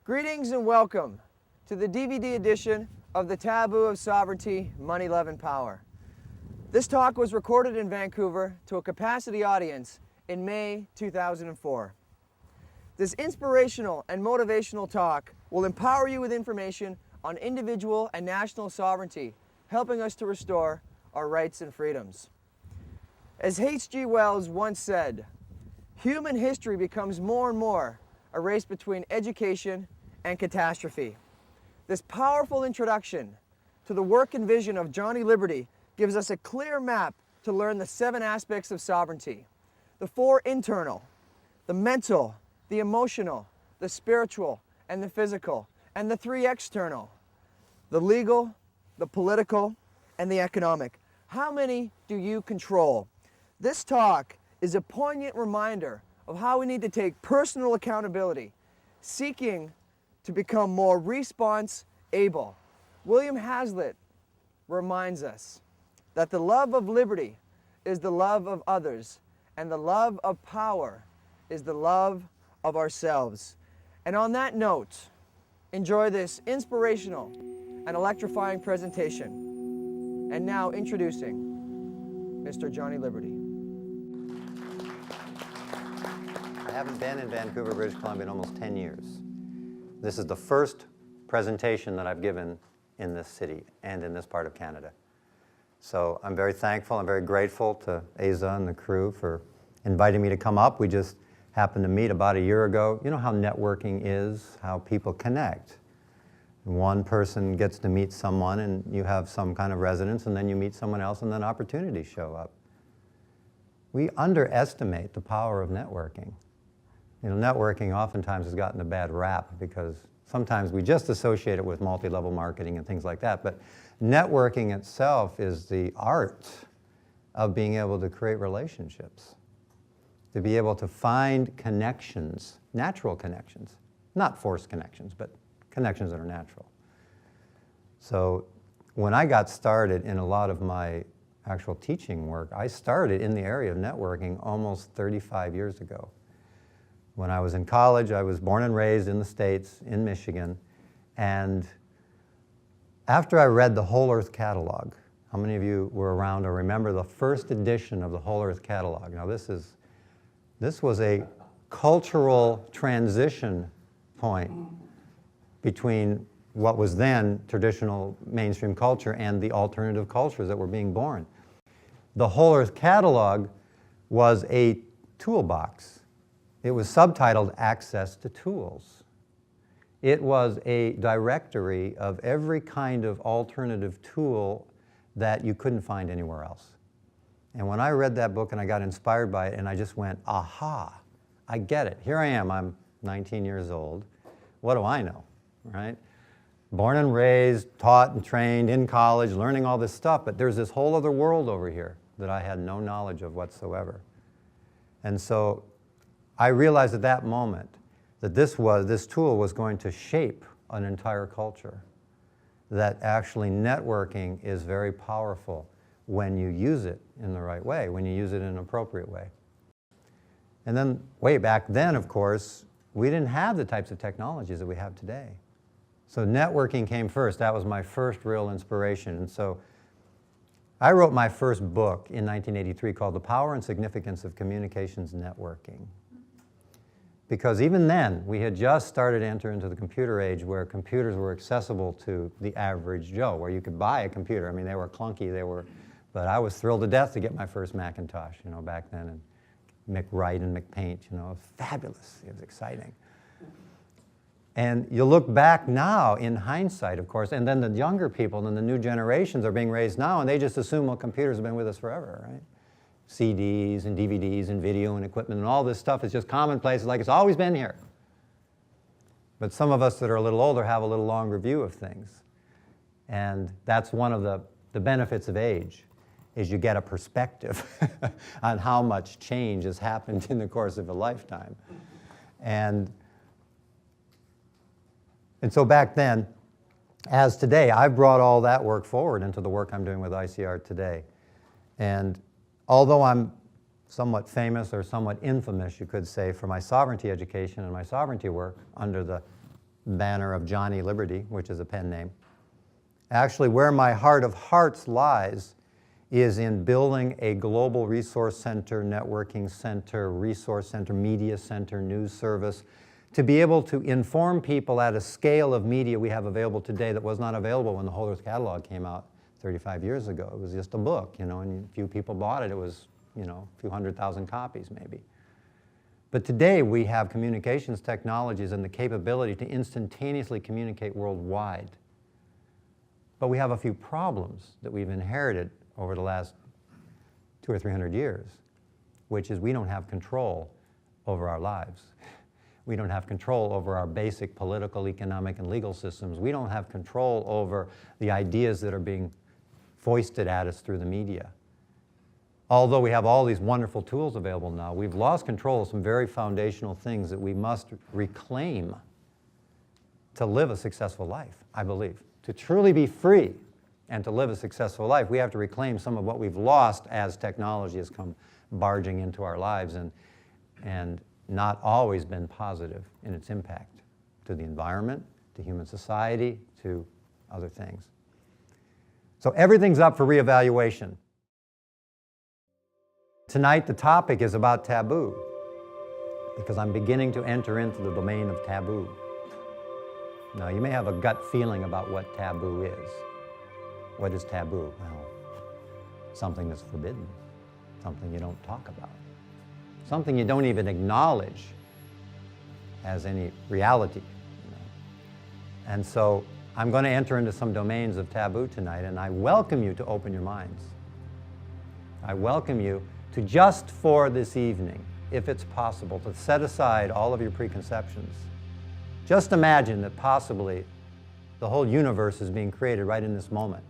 Greetings and welcome to the DVD edition of The Taboo of Sovereignty, Money, Love, and Power. This talk was recorded in Vancouver to a capacity audience in May 2004. This inspirational and motivational talk will empower you with information on individual and national sovereignty, helping us to restore our rights and freedoms. As H.G. Wells once said, human history becomes more and more a race between education and catastrophe. This powerful introduction to the work and vision of Johnny Liberty gives us a clear map to learn the 7 aspects of sovereignty. The 4 internal, the mental, the emotional, the spiritual, and the physical, and the 3 external, the legal, the political, and the economic. How many do you control? This talk is a poignant reminder of how we need to take personal accountability, seeking to become more response-able. William Hazlitt reminds us that the love of liberty is the love of others, and the love of power is the love of ourselves. And on that note, enjoy this inspirational and electrifying presentation. And now introducing Mr. Johnny Liberty. I haven't been in Vancouver, British Columbia in almost 10 years. This is the first presentation that I've given in this city and in this part of Canada. So I'm very thankful, I'm very grateful to Asa and the crew for inviting me to come up. We just happened to meet about a year ago. You know how networking is, how people connect. One person gets to meet someone and you have some kind of resonance, and then you meet someone else and then opportunities show up. We underestimate the power of networking. You know, networking oftentimes has gotten a bad rap because sometimes we just associate it with multi-level marketing and things like that. But networking itself is the art of being able to create relationships, to be able to find connections, natural connections, not forced connections, but connections that are natural. So when I got started in a lot of my actual teaching work, I started in the area of networking almost 35 years ago. When I was in college, I was born and raised in the States, in Michigan, and after I read the Whole Earth Catalog, how many of you were around or remember the first edition of the Whole Earth Catalog? Now this was a cultural transition point between what was then traditional mainstream culture and the alternative cultures that were being born. The Whole Earth Catalog was a toolbox. It was subtitled Access to Tools. It was a directory of every kind of alternative tool that you couldn't find anywhere else. And when I read that book and I got inspired by it and I just went, aha, I get it. Here I am, I'm 19 years old. What do I know, right? Born and raised, taught and trained in college, learning all this stuff, but there's this whole other world over here that I had no knowledge of whatsoever. And so I realized at that moment that this tool was going to shape an entire culture, that actually networking is very powerful when you use it in the right way, when you use it in an appropriate way. And then way back then, of course, we didn't have the types of technologies that we have today. So networking came first. That was my first real inspiration. And so I wrote my first book in 1983 called The Power and Significance of Communications Networking. Because even then, we had just started to enter into the computer age where computers were accessible to the average Joe, where you could buy a computer. I mean, they were clunky, but I was thrilled to death to get my first Macintosh, you know, back then, and McWrite and McPaint, you know, it was fabulous, it was exciting. And you look back now in hindsight, of course, and then the younger people and the new generations are being raised now, and they just assume, well, computers have been with us forever, right? CDs and DVDs and video and equipment and all this stuff is just commonplace, like it's always been here. But some of us that are a little older have a little longer view of things. And that's one of the benefits of age, is you get a perspective on how much change has happened in the course of a lifetime. And so back then, as today, I've brought all that work forward into the work I'm doing with ICR today. And although I'm somewhat famous or somewhat infamous, you could say, for my sovereignty education and my sovereignty work under the banner of Johnny Liberty, which is a pen name. Actually, where my heart of hearts lies is in building a global resource center, networking center, resource center, media center, news service, to be able to inform people at a scale of media we have available today that was not available when the Whole Earth Catalog came out 35 years ago. It was just a book, you know, and few people bought it. It was, you know, a few 100,000 copies maybe. But today we have communications technologies and the capability to instantaneously communicate worldwide. But we have a few problems that we've inherited over the last 200 or 300 years, which is we don't have control over our lives. We don't have control over our basic political, economic, and legal systems. We don't have control over the ideas that are being foisted at us through the media. Although we have all these wonderful tools available now, we've lost control of some very foundational things that we must reclaim to live a successful life, I believe. To truly be free and to live a successful life, we have to reclaim some of what we've lost as technology has come barging into our lives and not always been positive in its impact to the environment, to human society, to other things. So everything's up for reevaluation. Tonight the topic is about taboo, because I'm beginning to enter into the domain of taboo. Now you may have a gut feeling about what taboo is. What is taboo? Well, something that's forbidden, something you don't talk about, something you don't even acknowledge as any reality. You know? And so I'm going to enter into some domains of taboo tonight, and I welcome you to open your minds. I welcome you to just for this evening, if it's possible, to set aside all of your preconceptions. Just imagine that possibly the whole universe is being created right in this moment.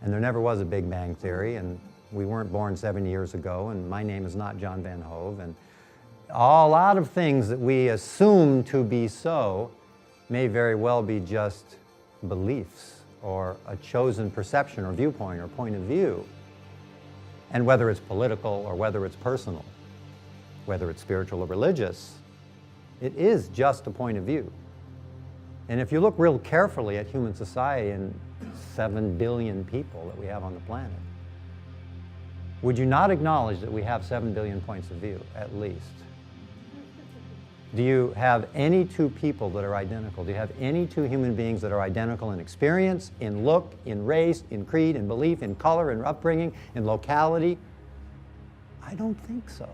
And there never was a Big Bang Theory, and we weren't born 70 years ago, and my name is not John Van Hove, and a lot of things that we assume to be so may very well be just beliefs or a chosen perception or viewpoint or point of view. And whether it's political or whether it's personal, whether it's spiritual or religious, it is just a point of view. And if you look real carefully at human society and 7 billion people that we have on the planet, would you not acknowledge that we have 7 billion points of view, at least? Do you have any two people that are identical? Do you have any two human beings that are identical in experience, in look, in race, in creed, in belief, in color, in upbringing, in locality? I don't think so.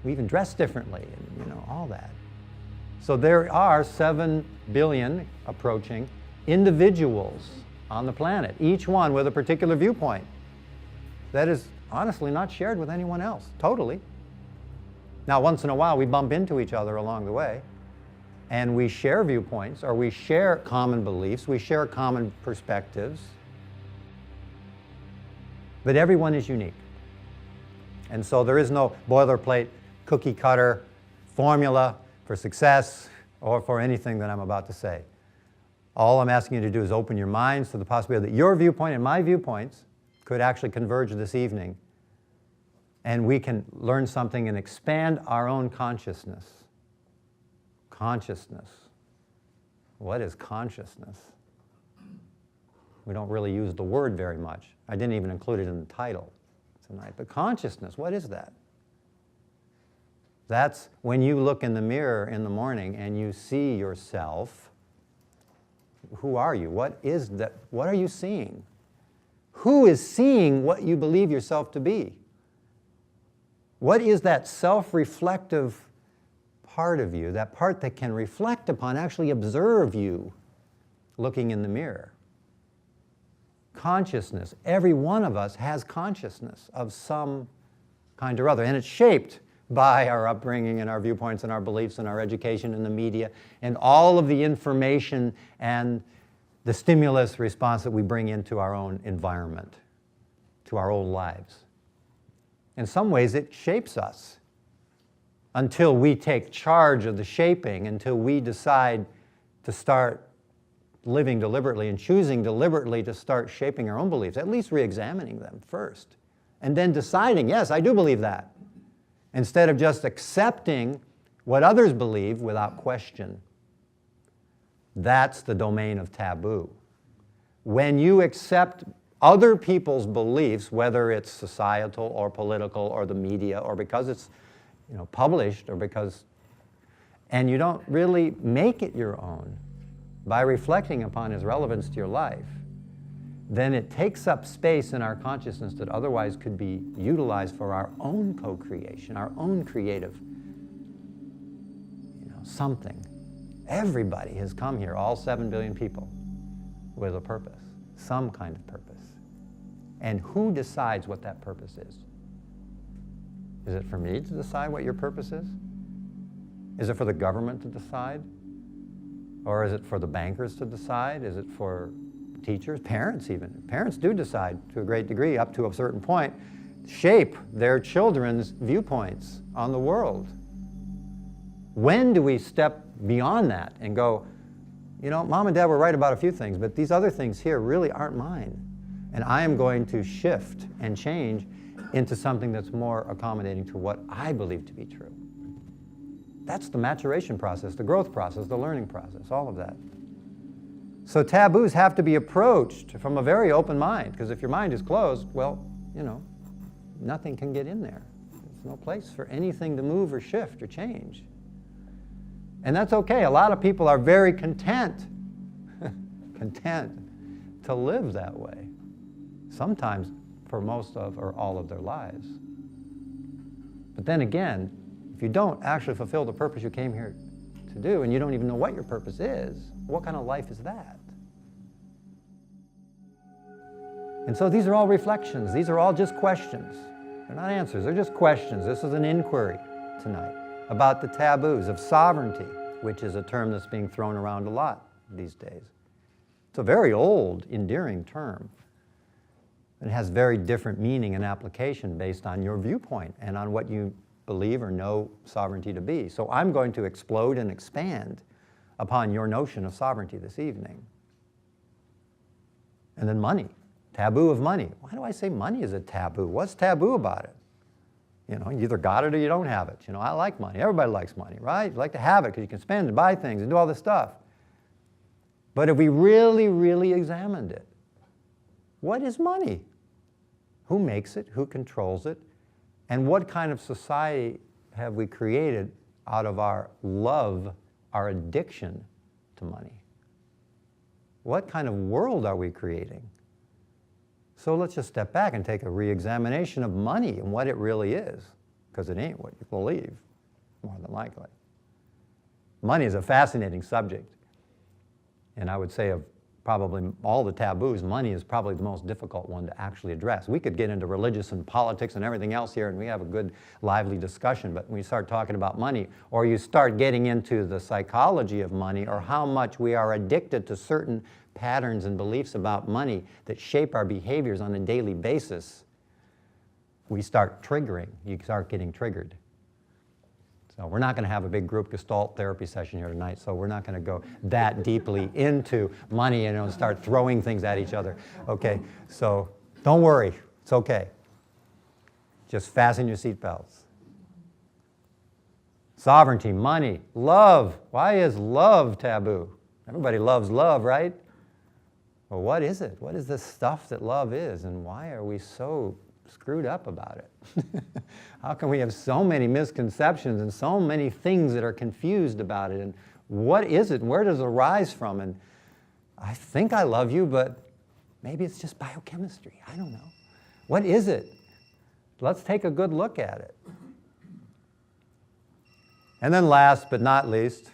We even dress differently, and you know, all that. So there are 7 billion approaching individuals on the planet, each one with a particular viewpoint that is honestly not shared with anyone else, totally. Now, once in a while, we bump into each other along the way, and we share viewpoints, or we share common beliefs, we share common perspectives, but everyone is unique. And so there is no boilerplate, cookie cutter formula for success or for anything that I'm about to say. All I'm asking you to do is open your minds to the possibility that your viewpoint and my viewpoints could actually converge this evening, and we can learn something and expand our own consciousness. Consciousness. What is consciousness? We don't really use the word very much. I didn't even include it in the title tonight. But consciousness, what is that? That's when you look in the mirror in the morning and you see yourself. Who are you? What is that? What are you seeing? Who is seeing what you believe yourself to be? What is that self-reflective part of you, that part that can reflect upon, actually observe you looking in the mirror? Consciousness. Every one of us has consciousness of some kind or other, and it's shaped by our upbringing and our viewpoints and our beliefs and our education and the media and all of the information and the stimulus response that we bring into our own environment, to our own lives. In some ways, it shapes us until we take charge of the shaping, until we decide to start living deliberately and choosing deliberately to start shaping our own beliefs, at least re-examining them first, and then deciding, yes, I do believe that, instead of just accepting what others believe without question. That's the domain of taboo. When you accept other people's beliefs, whether it's societal or political or the media or because it's published or because, and you don't really make it your own by reflecting upon its relevance to your life, then it takes up space in our consciousness that otherwise could be utilized for our own co-creation, our own creative something. Everybody has come here, all 7 billion people, with a purpose, some kind of purpose. And who decides what that purpose is? Is it for me to decide what your purpose is? Is it for the government to decide? Or is it for the bankers to decide? Is it for teachers, parents even? Parents do decide to a great degree, up to a certain point, shape their children's viewpoints on the world. When do we step beyond that and go, Mom and Dad were right about a few things, but these other things here really aren't mine. And I am going to shift and change into something that's more accommodating to what I believe to be true. That's the maturation process, the growth process, the learning process, all of that. So taboos have to be approached from a very open mind, because if your mind is closed, well, nothing can get in there. There's no place for anything to move or shift or change. And that's okay. A lot of people are very content to live that way. Sometimes for most of or all of their lives. But then again, if you don't actually fulfill the purpose you came here to do, and you don't even know what your purpose is, what kind of life is that? And so these are all reflections. These are all just questions. They're not answers. They're just questions. This is an inquiry tonight about the taboos of sovereignty, which is a term that's being thrown around a lot these days. It's a very old, endearing term. It has very different meaning and application based on your viewpoint and on what you believe or know sovereignty to be. So I'm going to explode and expand upon your notion of sovereignty this evening. And then money, taboo of money. Why do I say money is a taboo? What's taboo about it? You either got it or you don't have it. I like money. Everybody likes money, right? You like to have it because you can spend and buy things and do all this stuff. But if we really, really examined it, what is money? Who makes it? Who controls it? And what kind of society have we created out of our love, our addiction to money? What kind of world are we creating? So let's just step back and take a re-examination of money and what it really is, because it ain't what you believe, more than likely. Money is a fascinating subject, and I would say of probably all the taboos, money is probably the most difficult one to actually address. We could get into religious and politics and everything else here, and we have a good, lively discussion, but when you start talking about money, or you start getting into the psychology of money, or how much we are addicted to certain patterns and beliefs about money that shape our behaviors on a daily basis, we start triggering. You start getting triggered. So we're not going to have a big group Gestalt therapy session here tonight, so we're not going to go that deeply into money and start throwing things at each other. Okay, so don't worry. It's okay. Just fasten your seatbelts. Sovereignty, money, love. Why is love taboo? Everybody loves love, right? Well, what is it? What is this stuff that love is, and why are we so screwed up about it? How can we have so many misconceptions and so many things that are confused about it? And what is it? And where does it arise from? And I think I love you, but maybe it's just biochemistry. I don't know. What is it? Let's take a good look at it. And then last but not least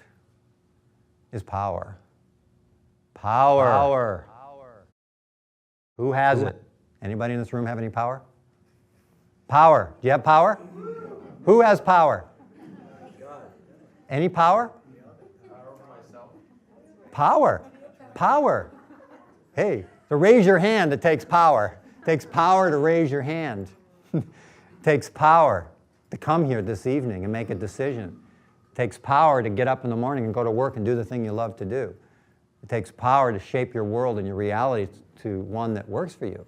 is power. Power. Who has it? Anybody in this room have any power? Power. Do you have power? Who has power? Any power? Power. Power. Hey, to raise your hand, it takes power. It takes power to raise your hand. It takes power to come here this evening and make a decision. It takes power to get up in the morning and go to work and do the thing you love to do. It takes power to shape your world and your reality to one that works for you,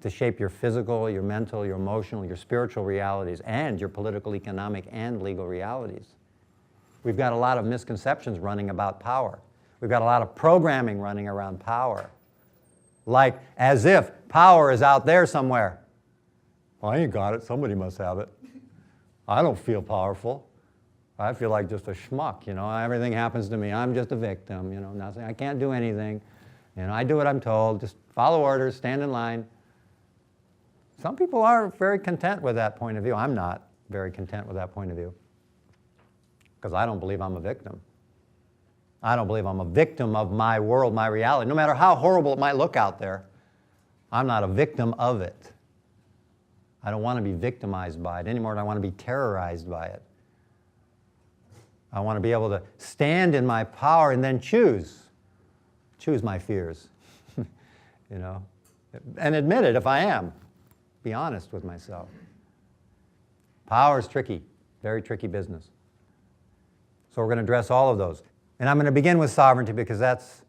to shape your physical, your mental, your emotional, your spiritual realities, and your political, economic, and legal realities. We've got a lot of misconceptions running about power. We've got a lot of programming running around power. Like as if power is out there somewhere. Well, I ain't got it. Somebody must have it. I don't feel powerful. I feel like just a schmuck, you know. Everything happens to me. I'm just a victim, you know, nothing. I can't do anything. You know, I do what I'm told. Just follow orders, stand in line. Some people are very content with that point of view. I'm not very content with that point of view because I don't believe I'm a victim. I don't believe I'm a victim of my world, my reality. No matter how horrible it might look out there, I'm not a victim of it. I don't want to be victimized by it anymore than I want to be terrorized by it. I want to be able to stand in my power and then choose my fears, you know, and admit it if I am. Be honest with myself. Power is tricky, very tricky business. So we're going to address all of those. And I'm going to begin with sovereignty because that's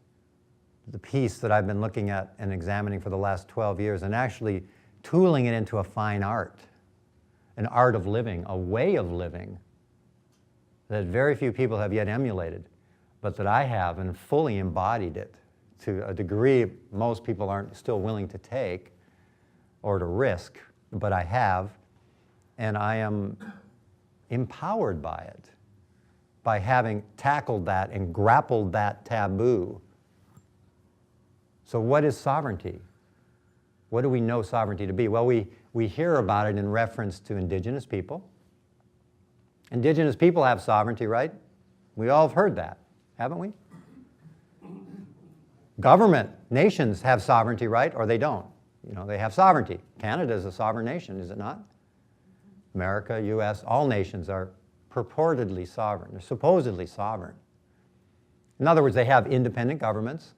the piece that I've been looking at and examining for the last 12 years and actually tooling it into a fine art, an art of living, a way of living that very few people have yet emulated, but that I have and fully embodied it to a degree most people aren't still willing to take or to risk, but I have, and I am empowered by it, by having tackled that and grappled that taboo. So what is sovereignty? What do we know sovereignty to be? Well, we hear about it in reference to indigenous people. Indigenous people have sovereignty, right? We all have heard that, haven't we? Government, nations have sovereignty, right? Or they don't. You know, they have sovereignty. Canada is a sovereign nation, is it not? America, US, all nations are purportedly sovereign. They're supposedly sovereign. In other words, they have independent governments,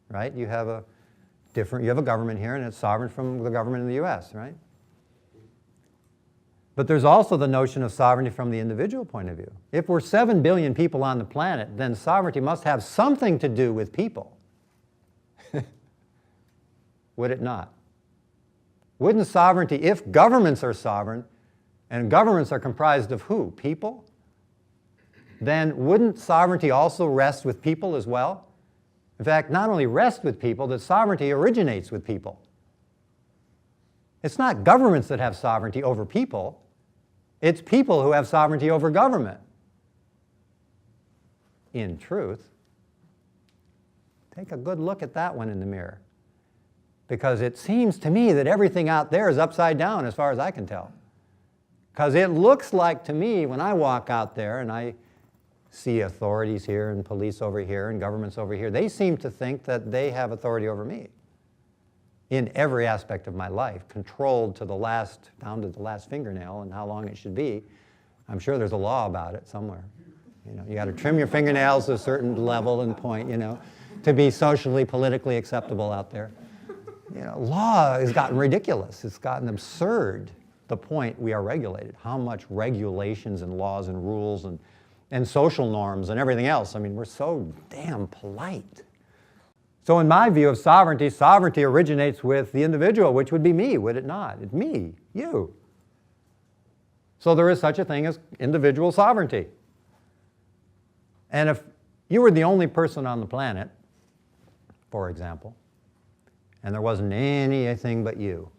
right? You have a government here and it's sovereign from the government in the US, right? But there's also the notion of sovereignty from the individual point of view. If we're 7 billion people on the planet, then sovereignty must have something to do with people. Would it not? Wouldn't sovereignty, if governments are sovereign, and governments are comprised of who? People? Then wouldn't sovereignty also rest with people as well? In fact, not only rest with people, that sovereignty originates with people. It's not governments that have sovereignty over people. It's people who have sovereignty over government. In truth, take a good look at that one in the mirror. Because it seems to me that everything out there is upside down as far as I can tell. Because it looks like to me when I walk out there and I see authorities here and police over here and governments over here, they seem to think that they have authority over me in every aspect of my life, controlled to the last, down to the last fingernail and how long it should be. I'm sure there's a law about it somewhere. You know, you got to trim your fingernails to a certain level and point, you know, to be socially, politically acceptable out there. You know, law has gotten ridiculous. It's gotten absurd, the point we are regulated. How much regulations and laws and rules and social norms and everything else. I mean, we're so damn polite. So in my view of sovereignty, sovereignty originates with the individual, which would be me, would it not? It's me, you. So there is such a thing as individual sovereignty. And if you were the only person on the planet, for example, and there wasn't anything but you,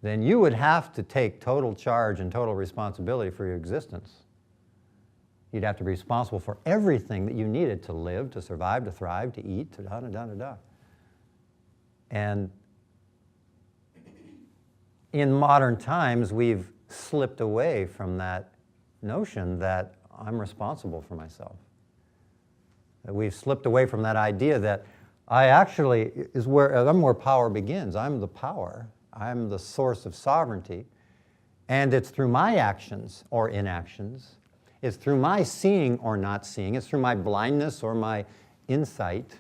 then you would have to take total charge and total responsibility for your existence. You'd have to be responsible for everything that you needed to live, to survive, to thrive, to eat, to da-da-da-da-da. And in modern times, we've slipped away from that notion that I'm responsible for myself. That we've slipped away from that idea that I'm where power begins. I'm the power. I'm the source of sovereignty. And it's through my actions or inactions. It's through my seeing or not seeing. It's through my blindness or my insight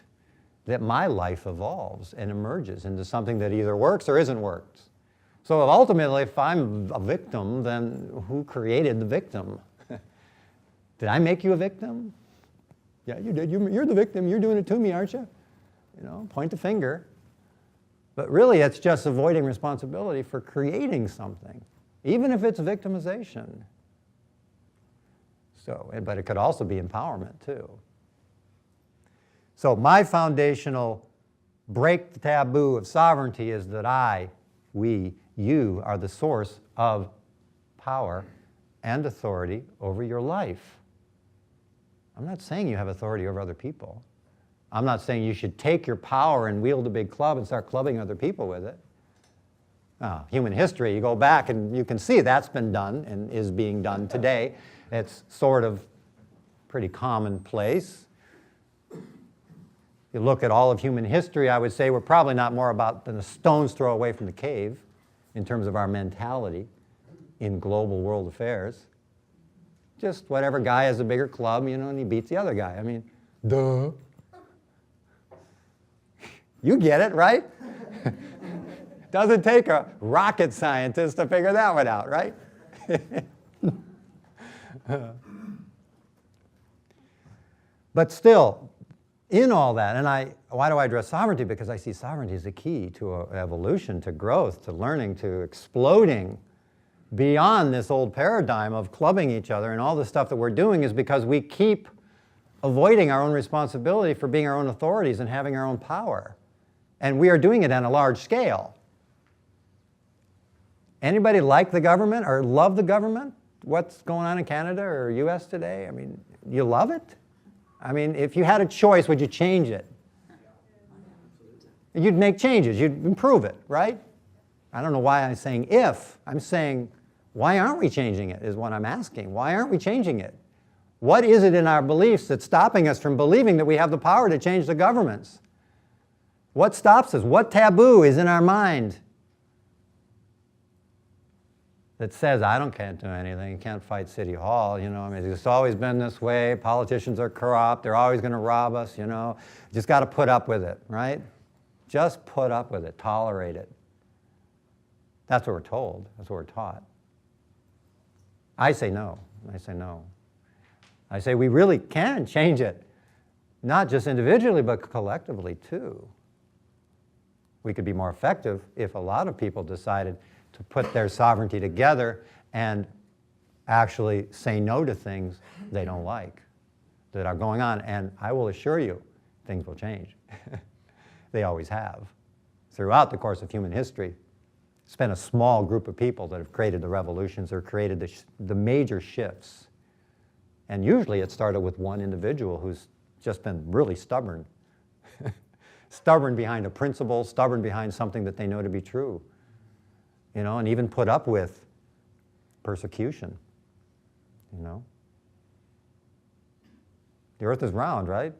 that my life evolves and emerges into something that either works or isn't worked. So ultimately, if I'm a victim, then who created the victim? Did I make you a victim? Yeah, you did. You're the victim. You're doing it to me, aren't you? You know, point the finger. But really, it's just avoiding responsibility for creating something, even if it's victimization. So, but it could also be empowerment, too. So my foundational break the taboo of sovereignty is that I, we, you are the source of power and authority over your life. I'm not saying you have authority over other people. I'm not saying you should take your power and wield a big club and start clubbing other people with it. Human history, you go back and you can see that's been done and is being done today. It's sort of pretty commonplace. You look at all of human history, I would say we're probably not more about than a stone's throw away from the cave in terms of our mentality in global world affairs. Just whatever guy has a bigger club, you know, and he beats the other guy. I mean, duh. You get it, right? Doesn't take a rocket scientist to figure that one out, right? But still, in all that, and why do I address sovereignty? Because I see sovereignty as a key to evolution, to growth, to learning, to exploding beyond this old paradigm of clubbing each other, and all the stuff that we're doing is because we keep avoiding our own responsibility for being our own authorities and having our own power. And we are doing it on a large scale. Anybody like the government or love the government? What's going on in Canada or US today? I mean, you love it? I mean, if you had a choice, would you change it? You'd make changes, you'd improve it, right? I don't know why I'm saying if. I'm saying, why aren't we changing it is what I'm asking. Why aren't we changing it? What is it in our beliefs that's stopping us from believing that we have the power to change the governments? What stops us? What taboo is in our mind that says, can't do anything, can't fight City Hall, you know, I mean, it's always been this way, politicians are corrupt, they're always going to rob us, you know, just got to put up with it, right? Just put up with it, tolerate it. That's what we're told, that's what we're taught. I say no, I say no. I say we really can change it, not just individually, but collectively too. We could be more effective if a lot of people decided to put their sovereignty together and actually say no to things they don't like that are going on. And I will assure you, things will change. They always have. Throughout the course of human history, it's been a small group of people that have created the revolutions or created the major shifts. And usually it started with one individual who's just been really stubborn. Stubborn behind a principle, stubborn behind something that they know to be true. You know, and even put up with persecution, you know. The earth is round, right?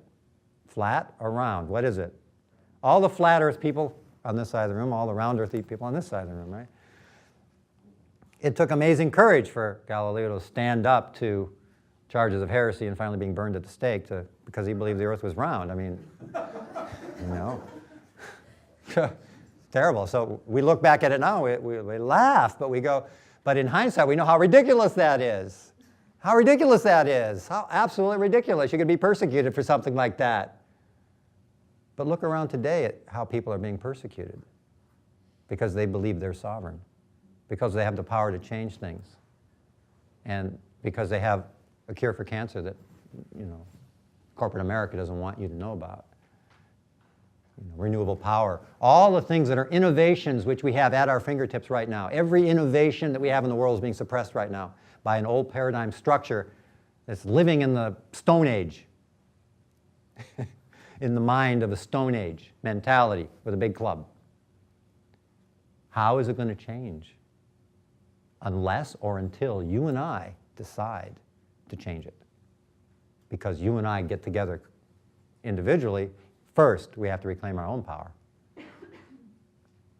Flat or round, what is it? All the flat earth people on this side of the room, all the round earth people on this side of the room, right? It took amazing courage for Galileo to stand up to charges of heresy and finally being burned at the stake because he believed the earth was round. I mean, you know. Terrible. So we look back at it now, we laugh, but we go, but in hindsight, we know how ridiculous that is. How ridiculous that is. How absolutely ridiculous. You could be persecuted for something like that. But look around today at how people are being persecuted because they believe they're sovereign, because they have the power to change things, and because they have a cure for cancer that, you know, corporate America doesn't want you to know about. You know, renewable power, all the things that are innovations which we have at our fingertips right now. Every innovation that we have in the world is being suppressed right now by an old paradigm structure that's living in the Stone Age, in the mind of a Stone Age mentality with a big club. How is it going to change? Unless or until you and I decide to change it. Because you and I get together individually. First, we have to reclaim our own power.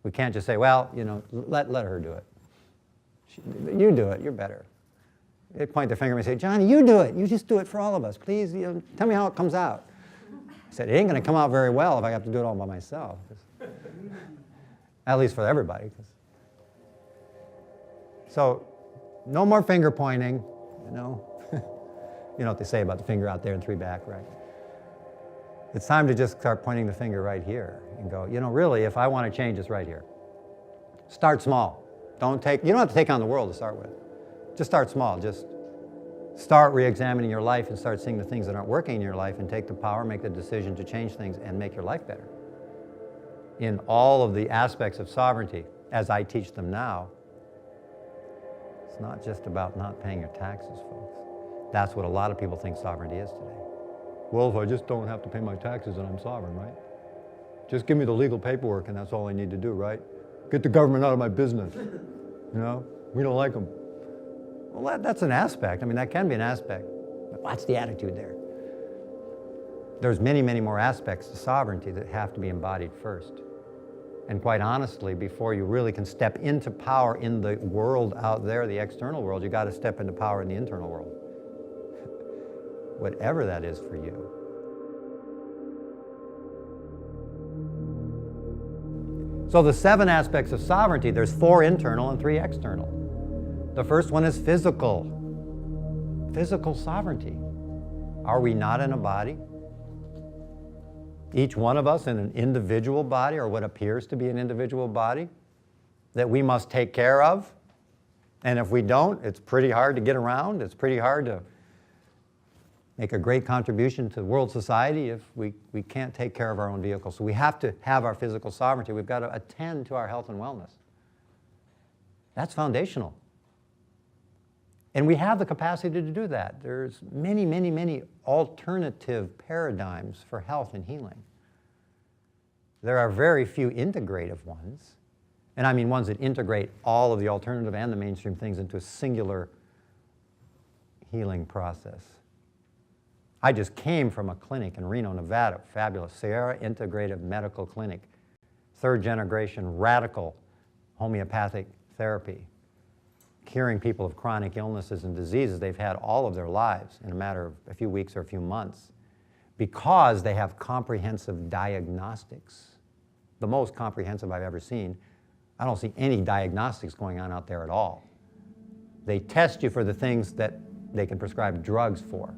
We can't just say, well, you know, let her do it. You do it, you're better. They point their finger at me and say, Johnny, you do it. You just do it for all of us. Please, you know, tell me how it comes out. I said, it ain't going to come out very well if I have to do it all by myself. At least for everybody. So, no more finger pointing, you know. You know what they say about the finger out there and three back, right? It's time to just start pointing the finger right here and go, you know, really, if I want to change, it's right here. Start small. You don't have to take on the world to start with. Just start small. Just start re-examining your life and start seeing the things that aren't working in your life and take the power, make the decision to change things and make your life better. In all of the aspects of sovereignty, as I teach them now, it's not just about not paying your taxes, folks. That's what a lot of people think sovereignty is today. Well, if I just don't have to pay my taxes, then I'm sovereign, right? Just give me the legal paperwork and that's all I need to do, right? Get the government out of my business. You know, we don't like them. Well, that's an aspect. I mean, that can be an aspect. But what's the attitude there? There's many, many more aspects to sovereignty that have to be embodied first. And quite honestly, before you really can step into power in the world out there, the external world, you got to step into power in the internal world. Whatever that is for you. So the 7 aspects of sovereignty, there's 4 internal and 3 external. The first one is physical. Physical sovereignty. Are we not in a body? Each one of us in an individual body, or what appears to be an individual body, that we must take care of. And if we don't, it's pretty hard to get around. It's pretty hard to make a great contribution to world society if we can't take care of our own vehicle. So we have to have our physical sovereignty. We've got to attend to our health and wellness. That's foundational. And we have the capacity to do that. There's many, many, many alternative paradigms for health and healing. There are very few integrative ones. And I mean ones that integrate all of the alternative and the mainstream things into a singular healing process. I just came from a clinic in Reno, Nevada, fabulous Sierra Integrative Medical Clinic, 3rd generation radical homeopathic therapy, curing people of chronic illnesses and diseases they've had all of their lives in a matter of a few weeks or a few months, because they have comprehensive diagnostics, the most comprehensive I've ever seen. I don't see any diagnostics going on out there at all. They test you for the things that they can prescribe drugs for.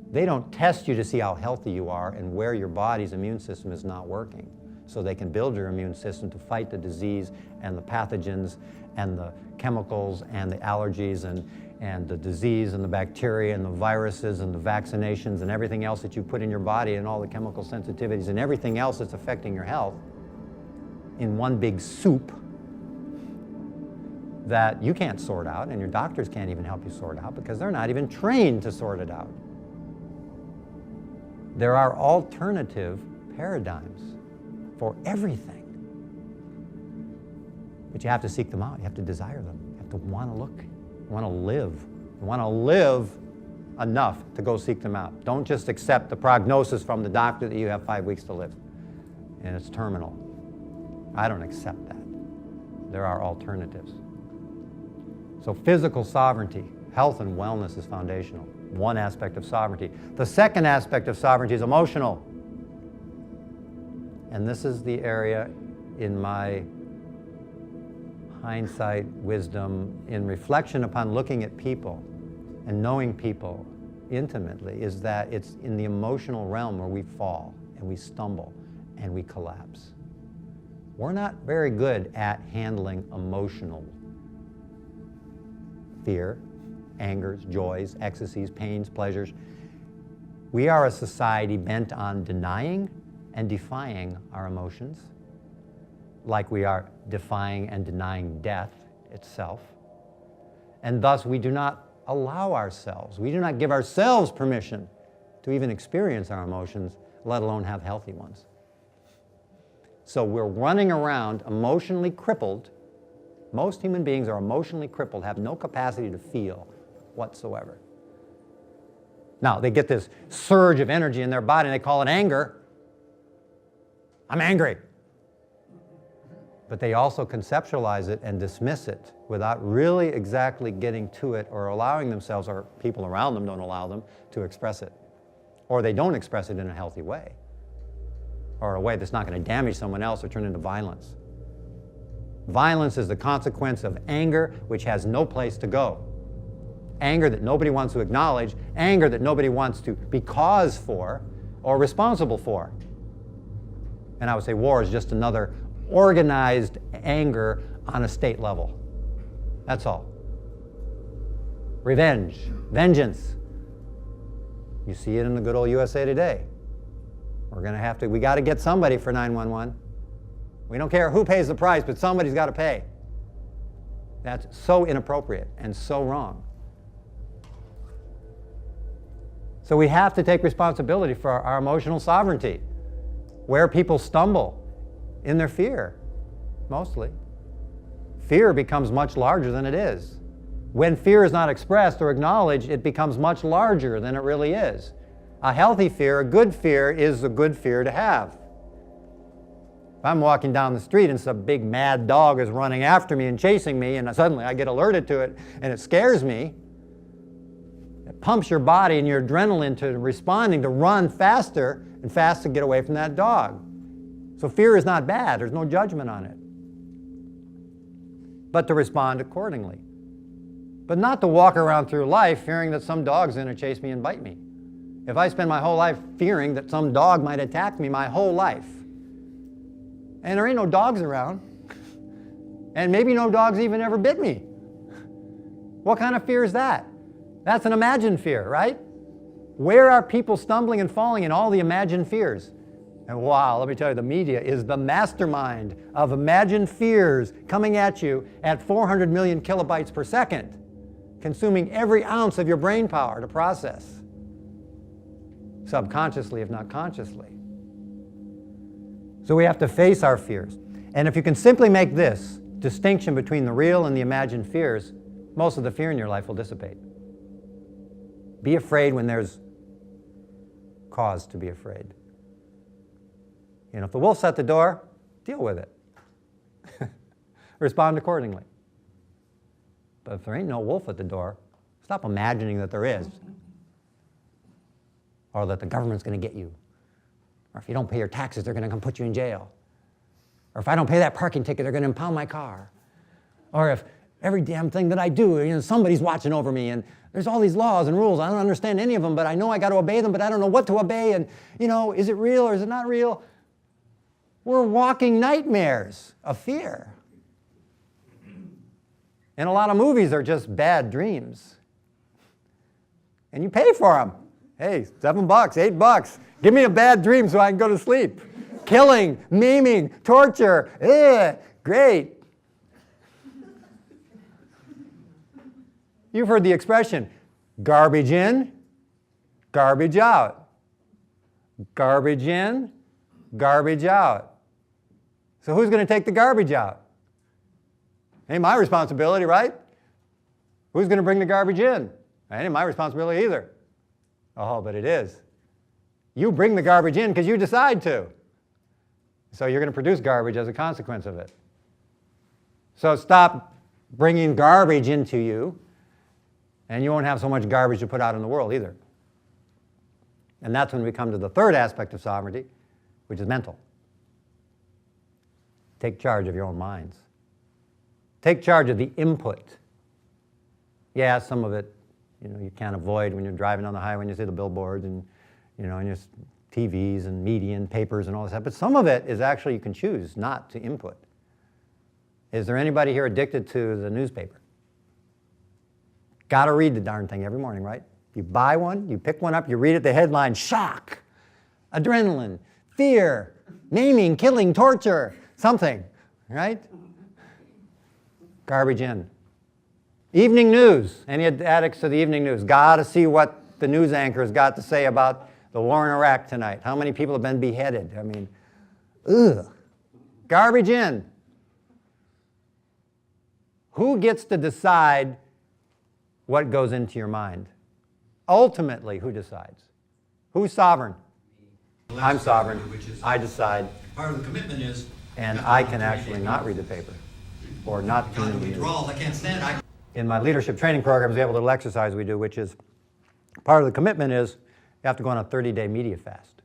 They don't test you to see how healthy you are and where your body's immune system is not working, so they can build your immune system to fight the disease and the pathogens and the chemicals and the allergies and the disease and the bacteria and the viruses and the vaccinations and everything else that you put in your body and all the chemical sensitivities and everything else that's affecting your health in one big soup that you can't sort out, and your doctors can't even help you sort out because they're not even trained to sort it out. There are alternative paradigms for everything. But you have to seek them out. You have to desire them. You have to want to look. You want to live. You want to live enough to go seek them out. Don't just accept the prognosis from the doctor that you have 5 weeks to live and it's terminal. I don't accept that. There are alternatives. So physical sovereignty, health and wellness is foundational. One aspect of sovereignty. The second aspect of sovereignty is emotional. And this is the area in my hindsight, wisdom, in reflection upon looking at people and knowing people intimately, is that it's in the emotional realm where we fall and we stumble and we collapse. We're not very good at handling emotional fear, angers, joys, ecstasies, pains, pleasures. We are a society bent on denying and defying our emotions, like we are defying and denying death itself. And thus we do not allow ourselves, we do not give ourselves permission to even experience our emotions, let alone have healthy ones. So we're running around emotionally crippled. Most human beings are emotionally crippled, have no capacity to feel whatsoever. Now, they get this surge of energy in their body and they call it anger. I'm angry. But they also conceptualize it and dismiss it without really exactly getting to it or allowing themselves, or people around them don't allow them to express it. Or they don't express it in a healthy way, or a way that's not going to damage someone else or turn into violence. Violence is the consequence of anger which has no place to go. Anger that nobody wants to acknowledge, anger that nobody wants to be cause for or responsible for. And I would say war is just another organized anger on a state level. That's all. Revenge, vengeance. You see it in the good old USA Today. We got to get somebody for 911. We don't care who pays the price, but somebody's got to pay. That's so inappropriate and so wrong. So we have to take responsibility for our emotional sovereignty, where people stumble in their fear, mostly. Fear becomes much larger than it is. When fear is not expressed or acknowledged, it becomes much larger than it really is. A healthy fear, a good fear, is a good fear to have. If I'm walking down the street and some big mad dog is running after me and chasing me, and suddenly I get alerted to it and it scares me, it pumps your body and your adrenaline to responding to run faster and fast to get away from that dog. So fear is not bad. There's no judgment on it. But to respond accordingly. But not to walk around through life fearing that some dog's going to chase me and bite me. If I spend my whole life fearing that some dog might attack me my whole life, and there ain't no dogs around, and maybe no dogs even ever bit me, what kind of fear is that? That's an imagined fear, right? Where are people stumbling and falling in all the imagined fears? And wow, let me tell you, the media is the mastermind of imagined fears coming at you at 400 million kilobytes per second, consuming every ounce of your brain power to process, subconsciously if not consciously. So we have to face our fears. And if you can simply make this distinction between the real and the imagined fears, most of the fear in your life will dissipate. Be afraid when there's cause to be afraid. You know, if the wolf's at the door, deal with it. Respond accordingly. But if there ain't no wolf at the door, stop imagining that there is. Or that the government's going to get you. Or if you don't pay your taxes, they're going to come put you in jail. Or if I don't pay that parking ticket, they're going to impound my car. Or if every damn thing that I do, you know, somebody's watching over me, and there's all these laws and rules. I don't understand any of them, but I know I got to obey them, but I don't know what to obey. And, you know, is it real or is it not real? We're walking nightmares of fear. And a lot of movies are just bad dreams. And you pay for them. Hey, $7, $8. Give me a bad dream so I can go to sleep. Killing, maiming, torture. Great. You've heard the expression, garbage in, garbage out. Garbage in, garbage out. So who's going to take the garbage out? Ain't my responsibility, right? Who's going to bring the garbage in? Ain't my responsibility either. Oh, but it is. You bring the garbage in because you decide to. So you're going to produce garbage as a consequence of it. So stop bringing garbage into you, and you won't have so much garbage to put out in the world either. And that's when we come to the third aspect of sovereignty, which is mental. Take charge of your own minds. Take charge of the input. Yeah, some of it, you know, you can't avoid when you're driving on the highway and you see the billboards and, you know, and your TVs and media and papers and all this stuff. But some of it is actually you can choose not to input. Is there anybody here addicted to the newspaper? Got to read the darn thing every morning, right? You buy one, you pick one up, you read it, the headline, shock, adrenaline, fear, maiming, killing, torture, something, right? Garbage in. Evening news. Any addicts to the evening news? Got to see what the news anchor's got to say about the war in Iraq tonight. How many people have been beheaded? I mean, ugh. Garbage in. Who gets to decide what goes into your mind? Ultimately, who decides? Who's sovereign? I'm sovereign. I decide. Part of the commitment is... And I can actually not read the paper or not tune into the news. Withdrawals, I can't stand. In my leadership training programs, we have a little exercise we do, which is part of the commitment is you have to go on a 30-day media fast.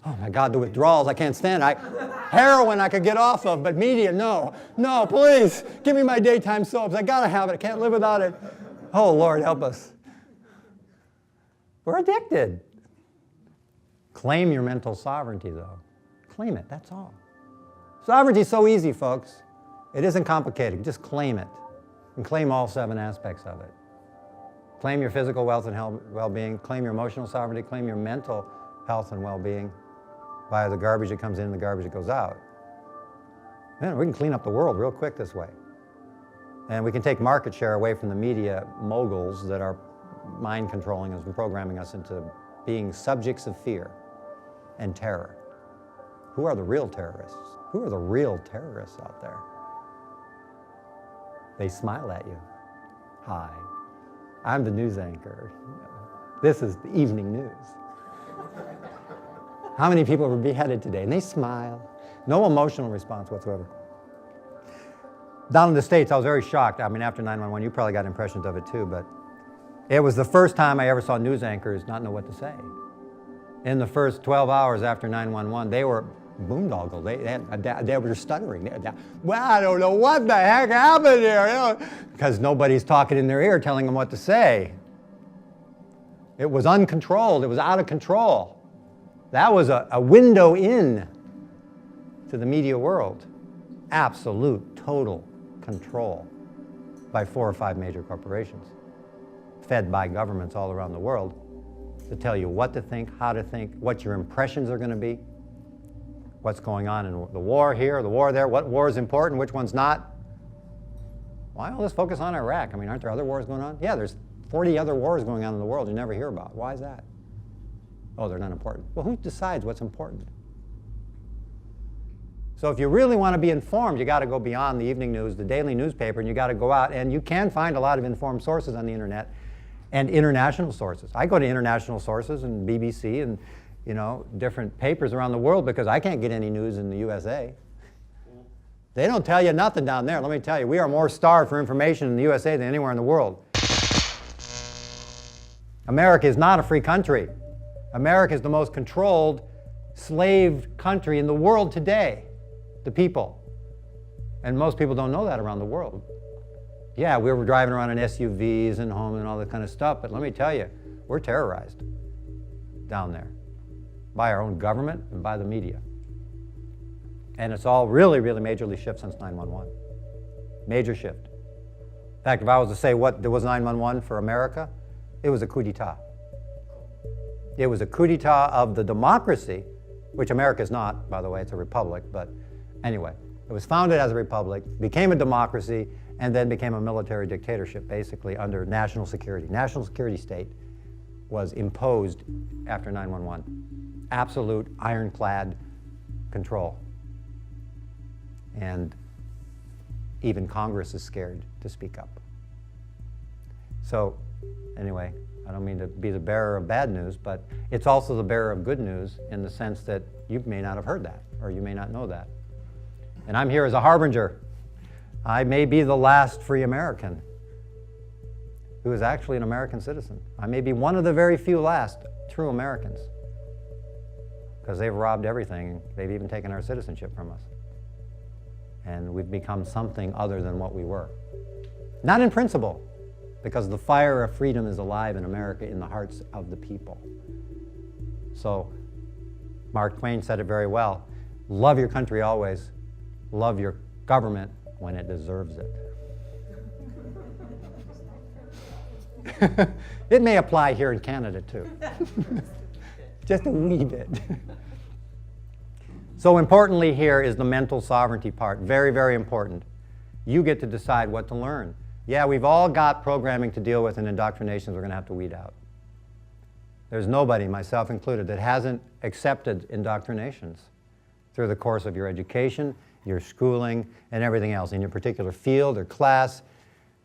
Oh my God, the withdrawals I can't stand. Heroin I could get off of, but media, no. No, please, give me my daytime soaps. I gotta have it. I can't live without it. Oh Lord, help us. We're addicted. Claim your mental sovereignty, though. Claim it, that's all. Sovereignty is so easy, folks. It isn't complicated. Just claim it. And claim all 7 aspects of it. Claim your physical wealth and well-being, claim your emotional sovereignty, claim your mental health and well-being via the garbage that comes in and the garbage that goes out. Man, we can clean up the world real quick this way. And we can take market share away from the media moguls that are mind controlling us and programming us into being subjects of fear and terror. Who are the real terrorists? Who are the real terrorists out there? They smile at you. Hi, I'm the news anchor. This is the evening news. How many people were beheaded today? And they smile. No emotional response whatsoever. Down in the States, I was very shocked. I mean, after 9/11, you probably got impressions of it too, but it was the first time I ever saw news anchors not know what to say. In the first 12 hours after 9/11, they were boondoggled. They were stuttering. Well, I don't know what the heck happened here. Because nobody's talking in their ear telling them what to say. It was uncontrolled. It was out of control. That was a window in to the media world. Absolute, total control by 4 or 5 major corporations, fed by governments all around the world, to tell you what to think, how to think, what your impressions are going to be, what's going on in the war here, the war there, what war is important, which one's not. Why all this focus on Iraq? I mean, aren't there other wars going on? Yeah, there's 40 other wars going on in the world you never hear about. Why is that? Oh, they're not important. Well, who decides what's important? So if you really want to be informed, you got to go beyond the evening news, the daily newspaper, and you got to go out, and you can find a lot of informed sources on the internet and international sources. I go to international sources and BBC and, you know, different papers around the world because I can't get any news in the USA. They don't tell you nothing down there. Let me tell you, we are more starved for information in the USA than anywhere in the world. America is not a free country. America is the most controlled, slave country in the world today. The people. And most people don't know that around the world. Yeah, we were driving around in SUVs and home and all that kind of stuff, but let me tell you, we're terrorized down there by our own government and by the media. And it's all really, really majorly shift since 9/11. Major shift. In fact, if I was to say what was 9/11 for America, it was a coup d'etat. It was a coup d'etat of the democracy, which America is not, by the way, it's a republic, but anyway, it was founded as a republic, became a democracy, and then became a military dictatorship, basically, under national security. National security state was imposed after 9/11. Absolute, ironclad control. And even Congress is scared to speak up. So, anyway, I don't mean to be the bearer of bad news, but it's also the bearer of good news in the sense that you may not have heard that, or you may not know that. And I'm here as a harbinger. I may be the last free American who is actually an American citizen. I may be one of the very few last true Americans, because they've robbed everything. They've even taken our citizenship from us. And we've become something other than what we were. Not in principle, because the fire of freedom is alive in America in the hearts of the people. So Mark Twain said it very well. Love your country always. Love your government when it deserves it. It may apply here in Canada too. Just a wee bit. So importantly here is the mental sovereignty part. Very, very important. You get to decide what to learn. Yeah, we've all got programming to deal with and indoctrinations we're going to have to weed out. There's nobody, myself included, that hasn't accepted indoctrinations through the course of your education, your schooling, and everything else in your particular field or class.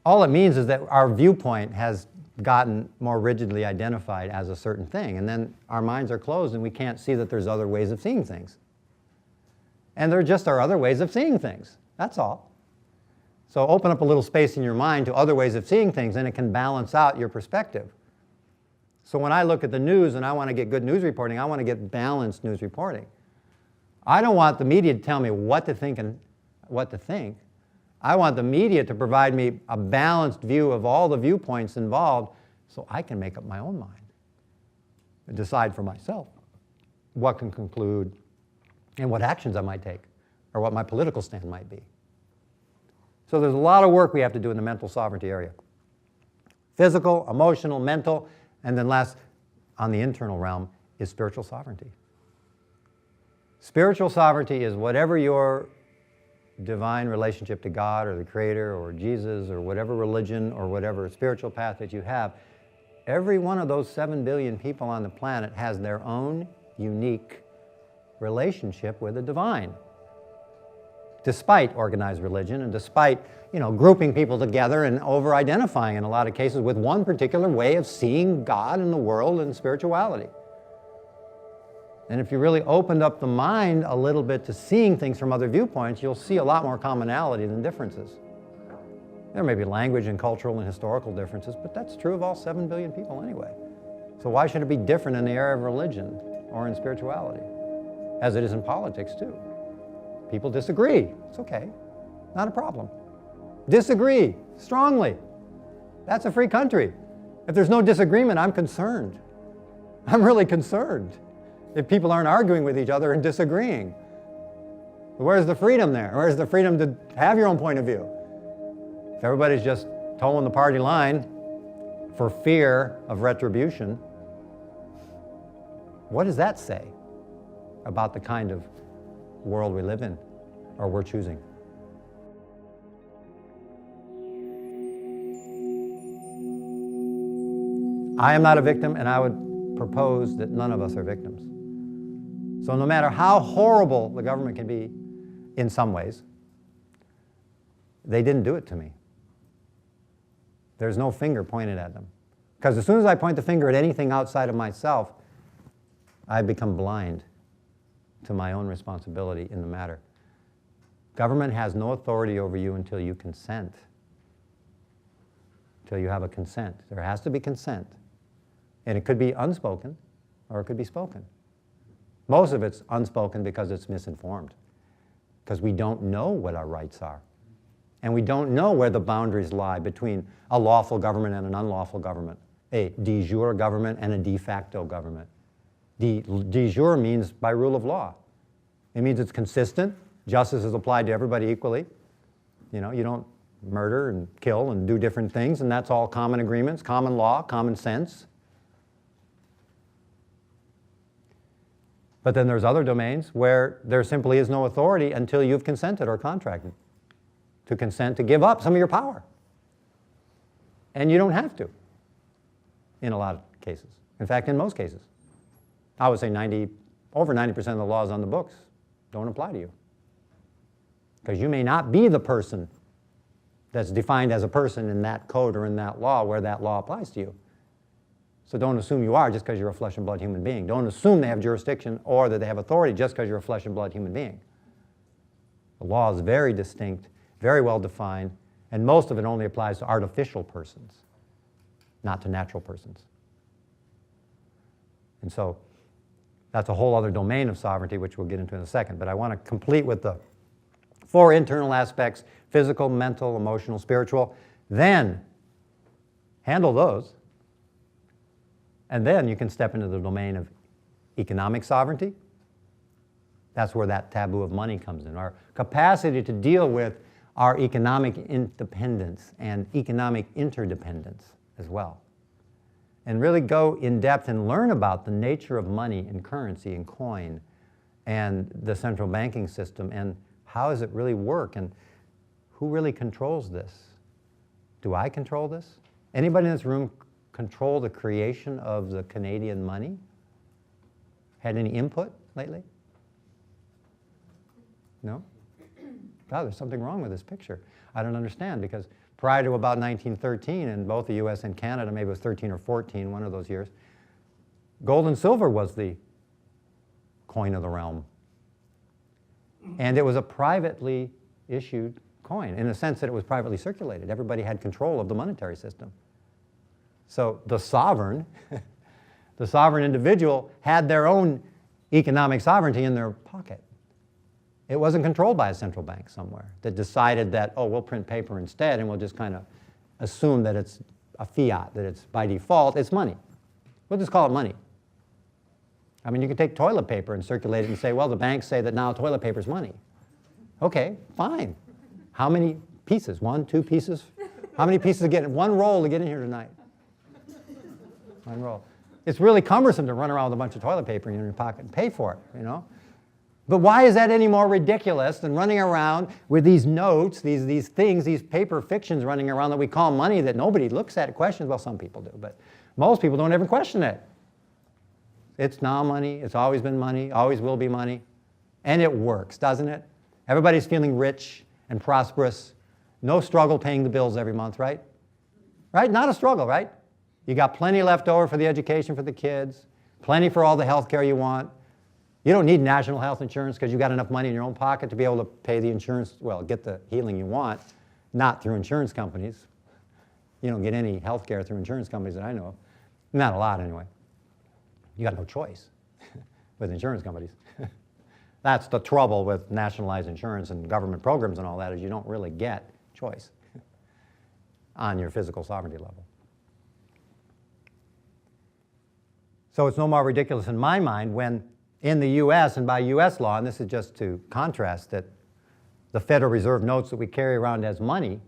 All it means is that our viewpoint has gotten more rigidly identified as a certain thing, and then our minds are closed and we can't see that there's other ways of seeing things. And there just are other ways of seeing things. That's all. So open up a little space in your mind to other ways of seeing things, and it can balance out your perspective. So when I look at the news and I want to get good news reporting, I want to get balanced news reporting. I don't want the media to tell me what to think and what to think. I want the media to provide me a balanced view of all the viewpoints involved so I can make up my own mind and decide for myself what can conclude and what actions I might take or what my political stand might be. So there's a lot of work we have to do in the mental sovereignty area. physical, emotional, mental, and then last, on the internal realm, is spiritual sovereignty. Spiritual sovereignty is whatever your divine relationship to God or the Creator or Jesus or whatever religion or whatever spiritual path that you have, every one of those 7 billion people on the planet has their own unique relationship with the divine. Despite organized religion and despite, grouping people together and over-identifying in a lot of cases with one particular way of seeing God and the world and spirituality. And if you really opened up the mind a little bit to seeing things from other viewpoints, you'll see a lot more commonality than differences. There may be language and cultural and historical differences, but that's true of all 7 billion people anyway. So why should it be different in the area of religion or in spirituality? As it is in politics too. People disagree. It's okay. Not a problem. Disagree strongly. That's a free country. If there's no disagreement, I'm concerned. I'm really concerned if people aren't arguing with each other and disagreeing. Where's the freedom there? Where's the freedom to have your own point of view? If everybody's just towing the party line for fear of retribution, what does that say about the kind of world we live in or we're choosing? I am not a victim, and I would propose that none of us are victims. So no matter how horrible the government can be in some ways, they didn't do it to me. There's no finger pointed at them. Because as soon as I point the finger at anything outside of myself, I become blind to my own responsibility in the matter. Government has no authority over you until you consent. Until you have a consent. There has to be consent. And it could be unspoken, or it could be spoken. Most of it's unspoken because it's misinformed. Because we don't know what our rights are. And we don't know where the boundaries lie between a lawful government and an unlawful government, a de jure government and a de facto government. De jure means by rule of law. It means it's consistent. Justice is applied to everybody equally. You don't murder and kill and do different things, and that's all common agreements, common law, common sense. But then there's other domains where there simply is no authority until you've consented or contracted to consent to give up some of your power. And you don't have to in a lot of cases. In fact, in most cases. I would say over 90% of the laws on the books don't apply to you. Because you may not be the person that's defined as a person in that code or in that law where that law applies to you. So don't assume you are just because you're a flesh and blood human being. Don't assume they have jurisdiction or that they have authority just because you're a flesh and blood human being. The law is very distinct, very well defined, and most of it only applies to artificial persons, not to natural persons. And so that's a whole other domain of sovereignty, which we'll get into in a second. But I want to complete with the 4 internal aspects: physical, mental, emotional, spiritual. Then handle those. And then you can step into the domain of economic sovereignty. That's where that taboo of money comes in. Our capacity to deal with our economic independence and economic interdependence as well. And really go in depth and learn about the nature of money and currency and coin and the central banking system and how does it really work and who really controls this? Do I control this? Anybody in this room control the creation of the Canadian money? Had any input lately? No? God, there's something wrong with this picture. I don't understand, because prior to about 1913, in both the US and Canada, maybe it was 13 or 14, one of those years, gold and silver was the coin of the realm. And it was a privately issued coin, in the sense that it was privately circulated. Everybody had control of the monetary system. So the sovereign, the sovereign individual had their own economic sovereignty in their pocket. It wasn't controlled by a central bank somewhere that decided that, oh, we'll print paper instead and we'll just kind of assume that it's a fiat, that it's by default, it's money. We'll just call it money. I mean, you can take toilet paper and circulate it and say, well, the banks say that now toilet paper is money. Okay, fine. How many pieces? 1, 2 pieces? How many pieces to get in? 1 roll to get in here tonight? unroll. It's really cumbersome to run around with a bunch of toilet paper in your pocket and pay for it, you know? But why is that any more ridiculous than running around with these notes, these things, these paper fictions running around that we call money that nobody looks at, questions? Well, some people do, but most people don't even question it. It's now money, it's always been money, always will be money, and it works, doesn't it? Everybody's feeling rich and prosperous, no struggle paying the bills every month, right? Right? Not a struggle, right? You got plenty left over for the education for the kids, plenty for all the health care you want. You don't need national health insurance because you got enough money in your own pocket to be able to pay the insurance, well, get the healing you want, not through insurance companies. You don't get any health care through insurance companies that I know of. Not a lot, anyway. You got no choice with insurance companies. That's the trouble with nationalized insurance and government programs and all that, is you don't really get choice on your physical sovereignty level. So it's no more ridiculous in my mind when in the US, and by US law, and this is just to contrast that the Federal Reserve notes that we carry around as money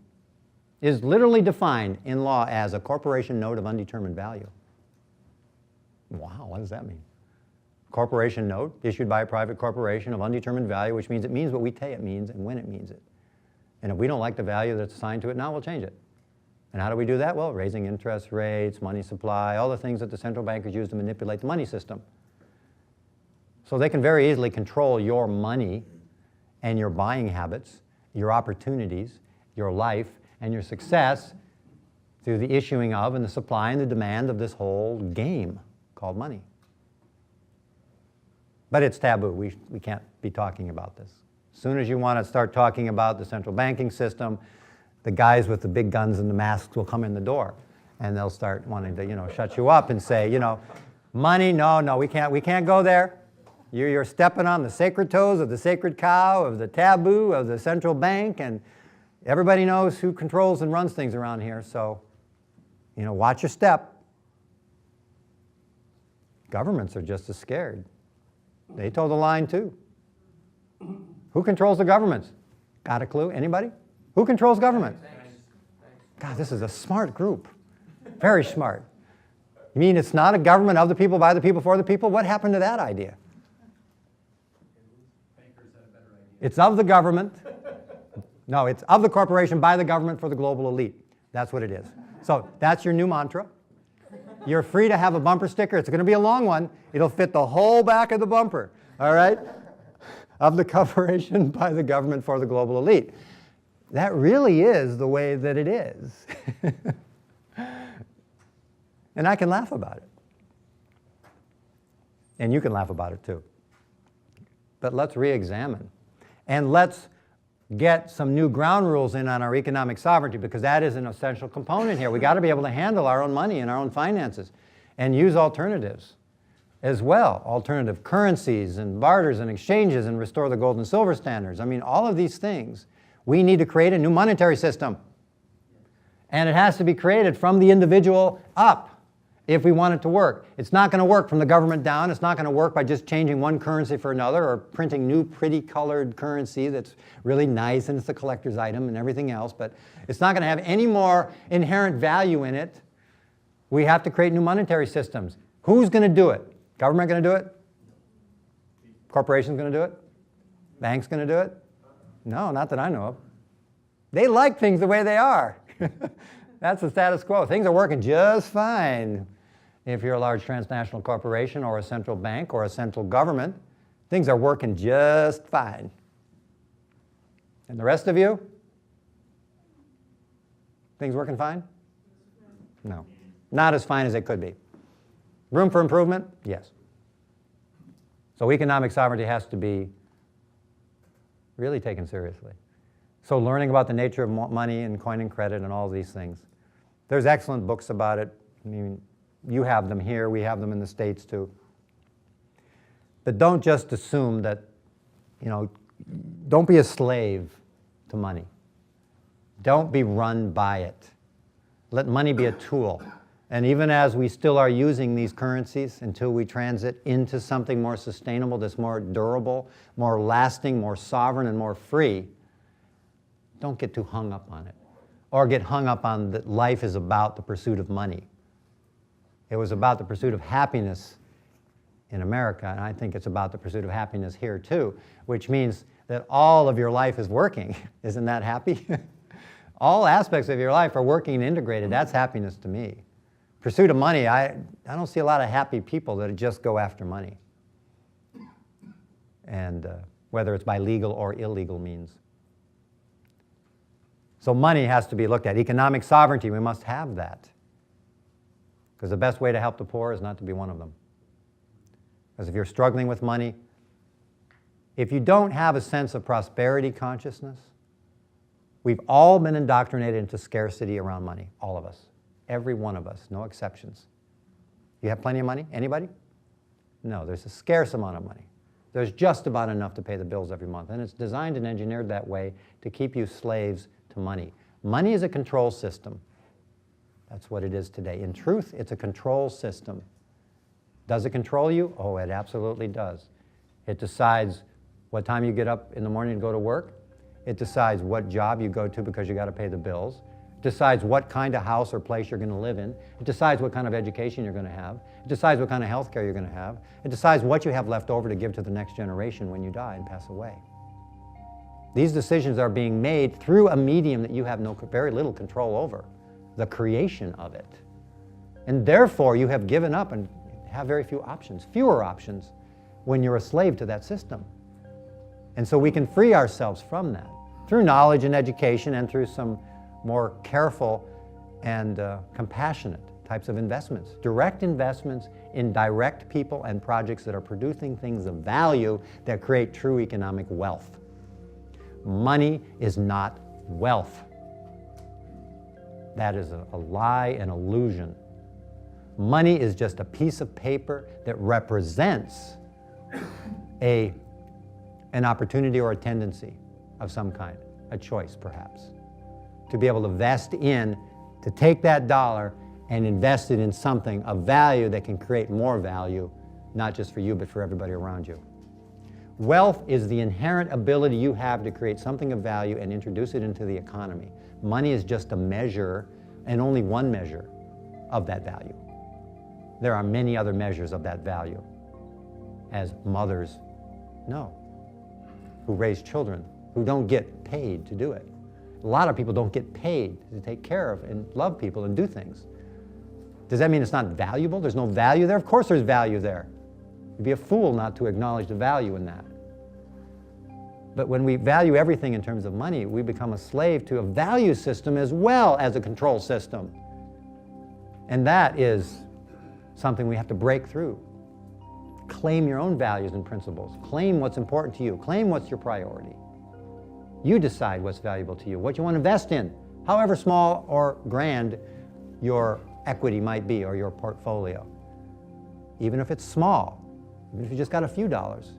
is literally defined in law as a corporation note of undetermined value. Wow, what does that mean? Corporation note issued by a private corporation of undetermined value, which means it means what we say it means and when it means it. And if we don't like the value that's assigned to it now, we'll change it. And how do we do that? Well, raising interest rates, money supply, all the things that the central bankers use to manipulate the money system. So they can very easily control your money and your buying habits, your opportunities, your life, and your success through the issuing of and the supply and the demand of this whole game called money. But it's taboo. We can't be talking about this. As soon as you want to start talking about the central banking system, the guys with the big guns and the masks will come in the door, and they'll start wanting to, shut you up and say, money, no, we can't go there. You're stepping on the sacred toes of the sacred cow, of the taboo, of the central bank, and everybody knows who controls and runs things around here, so, watch your step. Governments are just as scared. They toe the line too. Who controls the governments? Got a clue? Anybody? Who controls government? God, this is a smart group. Very smart. You mean it's not a government of the people, by the people, for the people? What happened to that idea? It's of the government. No, it's of the corporation, by the government, for the global elite. That's what it is. So that's your new mantra. You're free to have a bumper sticker. It's going to be a long one. It'll fit the whole back of the bumper, all right? Of the corporation, by the government, for the global elite. That really is the way that it is. And I can laugh about it. And you can laugh about it too. But let's re-examine. And let's get some new ground rules in on our economic sovereignty, because that is an essential component here. We got to be able to handle our own money and our own finances and use alternatives as well. Alternative currencies and barters and exchanges, and restore the gold and silver standards. I mean, all of these things. We need to create a new monetary system. And it has to be created from the individual up if we want it to work. It's not going to work from the government down. It's not going to work by just changing one currency for another or printing new pretty colored currency that's really nice and it's a collector's item and everything else. But it's not going to have any more inherent value in it. We have to create new monetary systems. Who's going to do it? Government going to do it? Corporations going to do it? Banks going to do it? No, not that I know of. They like things the way they are. That's the status quo. Things are working just fine. If you're a large transnational corporation or a central bank or a central government, things are working just fine. And the rest of you? Things working fine? No. Not as fine as they could be. Room for improvement? Yes. So economic sovereignty has to be really taken seriously. So learning about the nature of money and coin and credit and all these things. There's excellent books about it. I mean, you have them here. We have them in the States too. But don't just assume that, don't be a slave to money. Don't be run by it. Let money be a tool. And even as we still are using these currencies until we transit into something more sustainable, that's more durable, more lasting, more sovereign, and more free, don't get too hung up on it. Or get hung up on that life is about the pursuit of money. It was about the pursuit of happiness in America, and I think it's about the pursuit of happiness here too, which means that all of your life is working. Isn't that happy? All aspects of your life are working and integrated. That's happiness to me. Pursuit of money, I don't see a lot of happy people that just go after money. And whether it's by legal or illegal means. So money has to be looked at. Economic sovereignty, we must have that. Because the best way to help the poor is not to be one of them. Because if you're struggling with money, if you don't have a sense of prosperity consciousness, we've all been indoctrinated into scarcity around money, all of us. Every one of us, no exceptions. You have plenty of money? Anybody? No, there's a scarce amount of money. There's just about enough to pay the bills every month. And it's designed and engineered that way to keep you slaves to money. Money is a control system. That's what it is today. In truth, it's a control system. Does it control you? Oh, it absolutely does. It decides what time you get up in the morning to go to work. It decides what job you go to because you got to pay the bills. It decides what kind of house or place you're going to live in. It decides what kind of education you're going to have. It decides what kind of health care you're going to have. It decides what you have left over to give to the next generation when you die and pass away. These decisions are being made through a medium that you have very little control over, the creation of it. And therefore, you have given up and have very few options, fewer options, when you're a slave to that system. And so we can free ourselves from that through knowledge and education and through some more careful and compassionate types of investments. Direct investments in direct people and projects that are producing things of value that create true economic wealth. Money is not wealth. That is a lie, an illusion. Money is just a piece of paper that represents an opportunity or a tendency of some kind, a choice perhaps, to be able to vest in, to take that dollar and invest it in something of value that can create more value, not just for you, but for everybody around you. Wealth is the inherent ability you have to create something of value and introduce it into the economy. Money is just a measure, and only one measure, of that value. There are many other measures of that value, as mothers know, who raise children, who don't get paid to do it. A lot of people don't get paid to take care of and love people and do things. Does that mean it's not valuable? There's no value there? Of course there's value there. You'd be a fool not to acknowledge the value in that. But when we value everything in terms of money, we become a slave to a value system as well as a control system. And that is something we have to break through. Claim your own values and principles. Claim what's important to you. Claim what's your priority. You decide what's valuable to you, what you want to invest in, however small or grand your equity might be or your portfolio. Even if it's small, even if you just got a few dollars,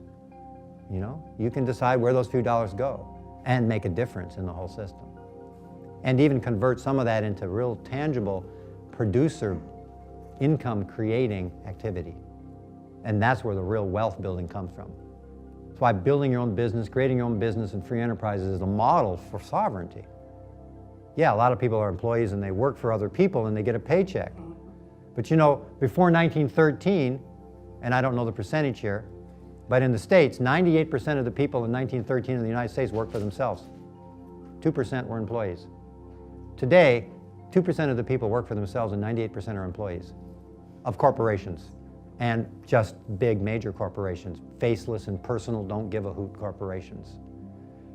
you can decide where those few dollars go and make a difference in the whole system. And even convert some of that into real tangible producer income creating activity. And that's where the real wealth building comes from. That's why building your own business, creating your own business and free enterprises is a model for sovereignty. Yeah, a lot of people are employees and they work for other people and they get a paycheck. But before 1913, and I don't know the percentage here, but in the States, 98% of the people in 1913 in the United States worked for themselves. 2% were employees. Today, 2% of the people work for themselves and 98% are employees of corporations. And just big major corporations, faceless and personal, don't give a hoot corporations.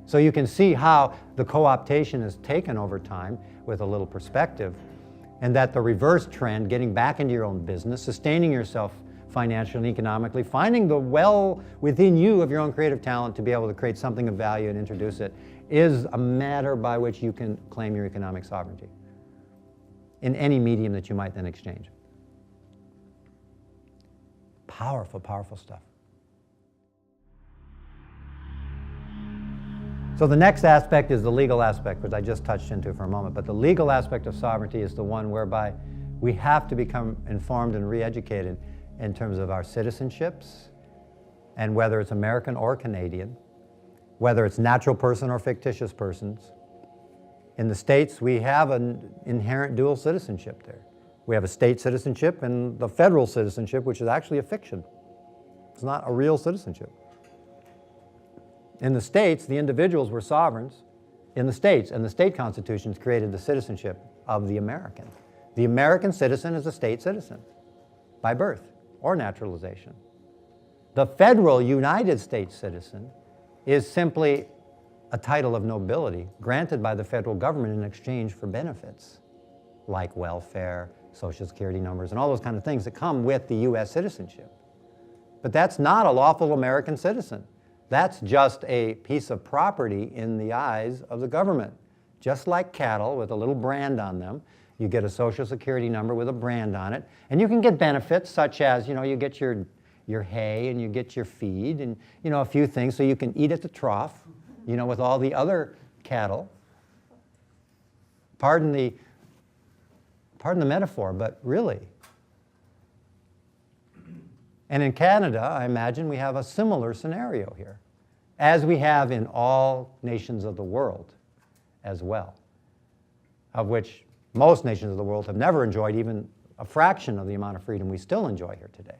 So you can see how the co-optation is taken over time with a little perspective, and that the reverse trend, getting back into your own business, sustaining yourself financially and economically, finding the well within you of your own creative talent to be able to create something of value and introduce it, is a matter by which you can claim your economic sovereignty in any medium that you might then exchange. Powerful, powerful stuff. So the next aspect is the legal aspect, which I just touched into for a moment. But the legal aspect of sovereignty is the one whereby we have to become informed and re-educated in terms of our citizenships, and whether it's American or Canadian, whether it's natural person or fictitious persons. In the States, we have an inherent dual citizenship there. We have a state citizenship and the federal citizenship, which is actually a fiction. It's not a real citizenship. In the states, the individuals were sovereigns in the states, and the state constitutions created the citizenship of the American. The American citizen is a state citizen by birth or naturalization. The federal United States citizen is simply a title of nobility granted by the federal government in exchange for benefits like welfare, Social Security numbers, and all those kind of things that come with the U.S. citizenship. But that's not a lawful American citizen. That's just a piece of property in the eyes of the government. Just like cattle with a little brand on them, you get a Social Security number with a brand on it, and you can get benefits such as, you get your hay and you get your feed and, a few things so you can eat at the trough, with all the other cattle. Pardon the metaphor, but really. And in Canada, I imagine we have a similar scenario here, as we have in all nations of the world as well, of which most nations of the world have never enjoyed even a fraction of the amount of freedom we still enjoy here today.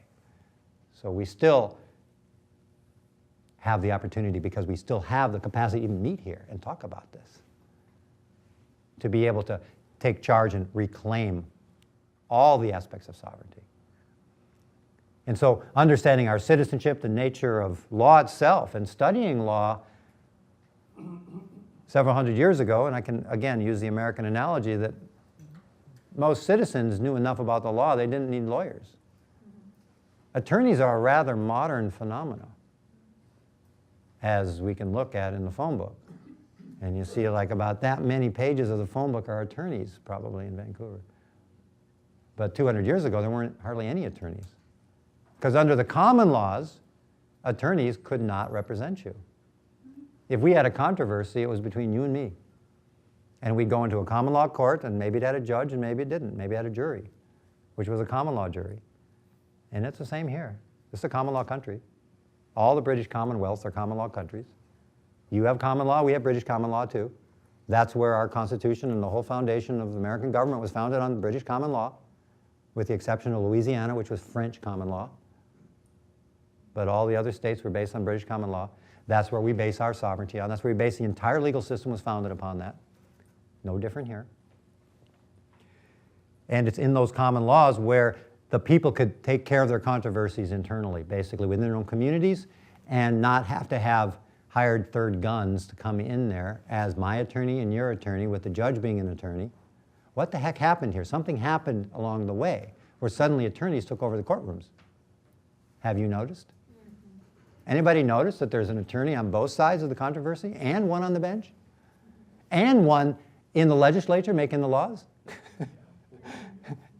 So we still have the opportunity, because we still have the capacity to even meet here and talk about this, to be able to take charge and reclaim all the aspects of sovereignty. And so understanding our citizenship, the nature of law itself, and studying law several hundred years ago, and I can again use the American analogy that most citizens knew enough about the law, they didn't need lawyers. Attorneys are a rather modern phenomenon, as we can look at in the phone book. And you see like about that many pages of the phone book are attorneys probably in Vancouver. But 200 years ago, there weren't hardly any attorneys. Because under the common laws, attorneys could not represent you. If we had a controversy, it was between you and me. And we'd go into a common law court, and maybe it had a judge, and maybe it didn't. Maybe it had a jury, which was a common law jury. And it's the same here. This is a common law country. All the British Commonwealths are common law countries. You have common law, we have British common law too. That's where our Constitution and the whole foundation of the American government was founded on British common law, with the exception of Louisiana, which was French common law. But all the other states were based on British common law. That's where we base our sovereignty on. That's where we base the entire legal system was founded upon that. No different here. And it's in those common laws where the people could take care of their controversies internally, basically within their own communities, and not have to have hired third guns to come in there as my attorney and your attorney, with the judge being an attorney. What the heck happened here? Something happened along the way where suddenly attorneys took over the courtrooms. Have you noticed? Anybody notice that there's an attorney on both sides of the controversy, and one on the bench, and one in the legislature making the laws?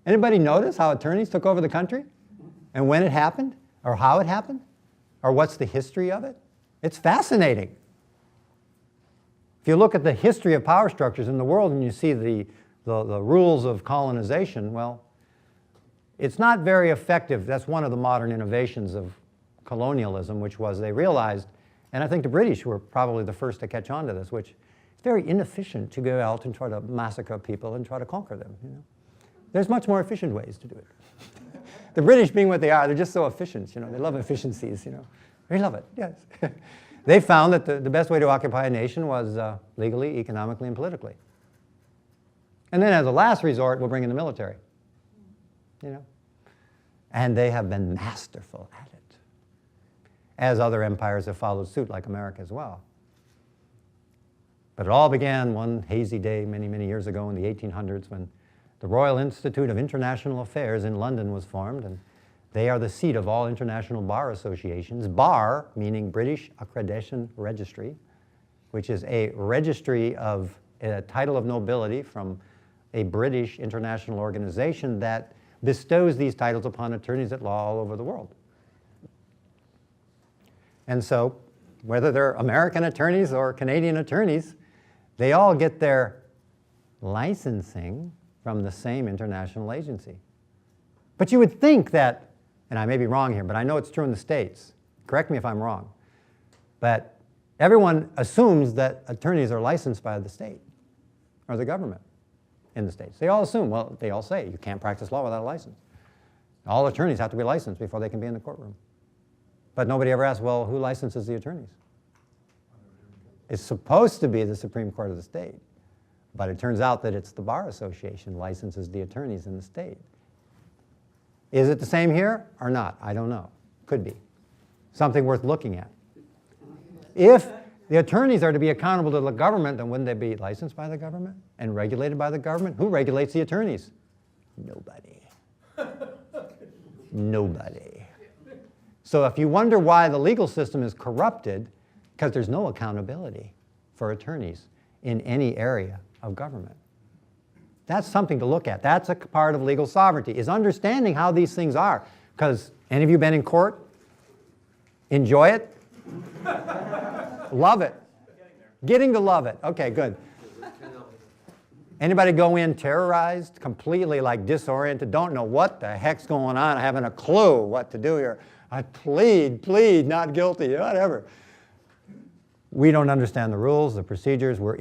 Anybody notice how attorneys took over the country, and when it happened, or how it happened, or what's the history of it? It's fascinating. If you look at the history of power structures in the world and you see the rules of colonization, well, it's not very effective. That's one of the modern innovations of colonialism, which was they realized, and I think the British were probably the first to catch on to this, which it's very inefficient to go out and try to massacre people and try to conquer them. There's much more efficient ways to do it. The British, being what they are, they're just so efficient. They love efficiencies. They love it. Yes. They found that the best way to occupy a nation was legally, economically, and politically. And then, as a last resort, we'll bring in the military. And they have been masterful at it, as other empires have followed suit, like America as well. But it all began one hazy day many, many years ago in the 1800s, when the Royal Institute of International Affairs in London was formed, and they are the seat of all international bar associations. Bar, meaning British Accreditation Registry, which is a registry of a title of nobility from a British international organization that bestows these titles upon attorneys at law all over the world. And so, whether they're American attorneys or Canadian attorneys, they all get their licensing from the same international agency. But you would think that, and I may be wrong here, but I know it's true in the States. Correct me if I'm wrong. But everyone assumes that attorneys are licensed by the state or the government. in the States. They all assume, well, they all say, you can't practice law without a license. All attorneys have to be licensed before they can be in the courtroom. But nobody ever asks, well, who licenses the attorneys? It's supposed to be the Supreme Court of the state. But it turns out that it's the Bar Association licenses the attorneys in the state. Is it the same here or not? I don't know. Could be. Something worth looking at. If the attorneys are to be accountable to the government, then wouldn't they be licensed by the government and regulated by the government? Who regulates the attorneys? Nobody. Nobody. So if you wonder why the legal system is corrupted, because there's no accountability for attorneys in any area of government. That's something to look at. That's a part of legal sovereignty, is understanding how these things are. Because any of you been in court? Enjoy it? Love it? Getting to love it. Okay, good. Anybody go in terrorized, completely like disoriented, don't know what the heck's going on, I haven't a clue what to do here. I plead, not guilty, whatever. We don't understand the rules, the procedures. We're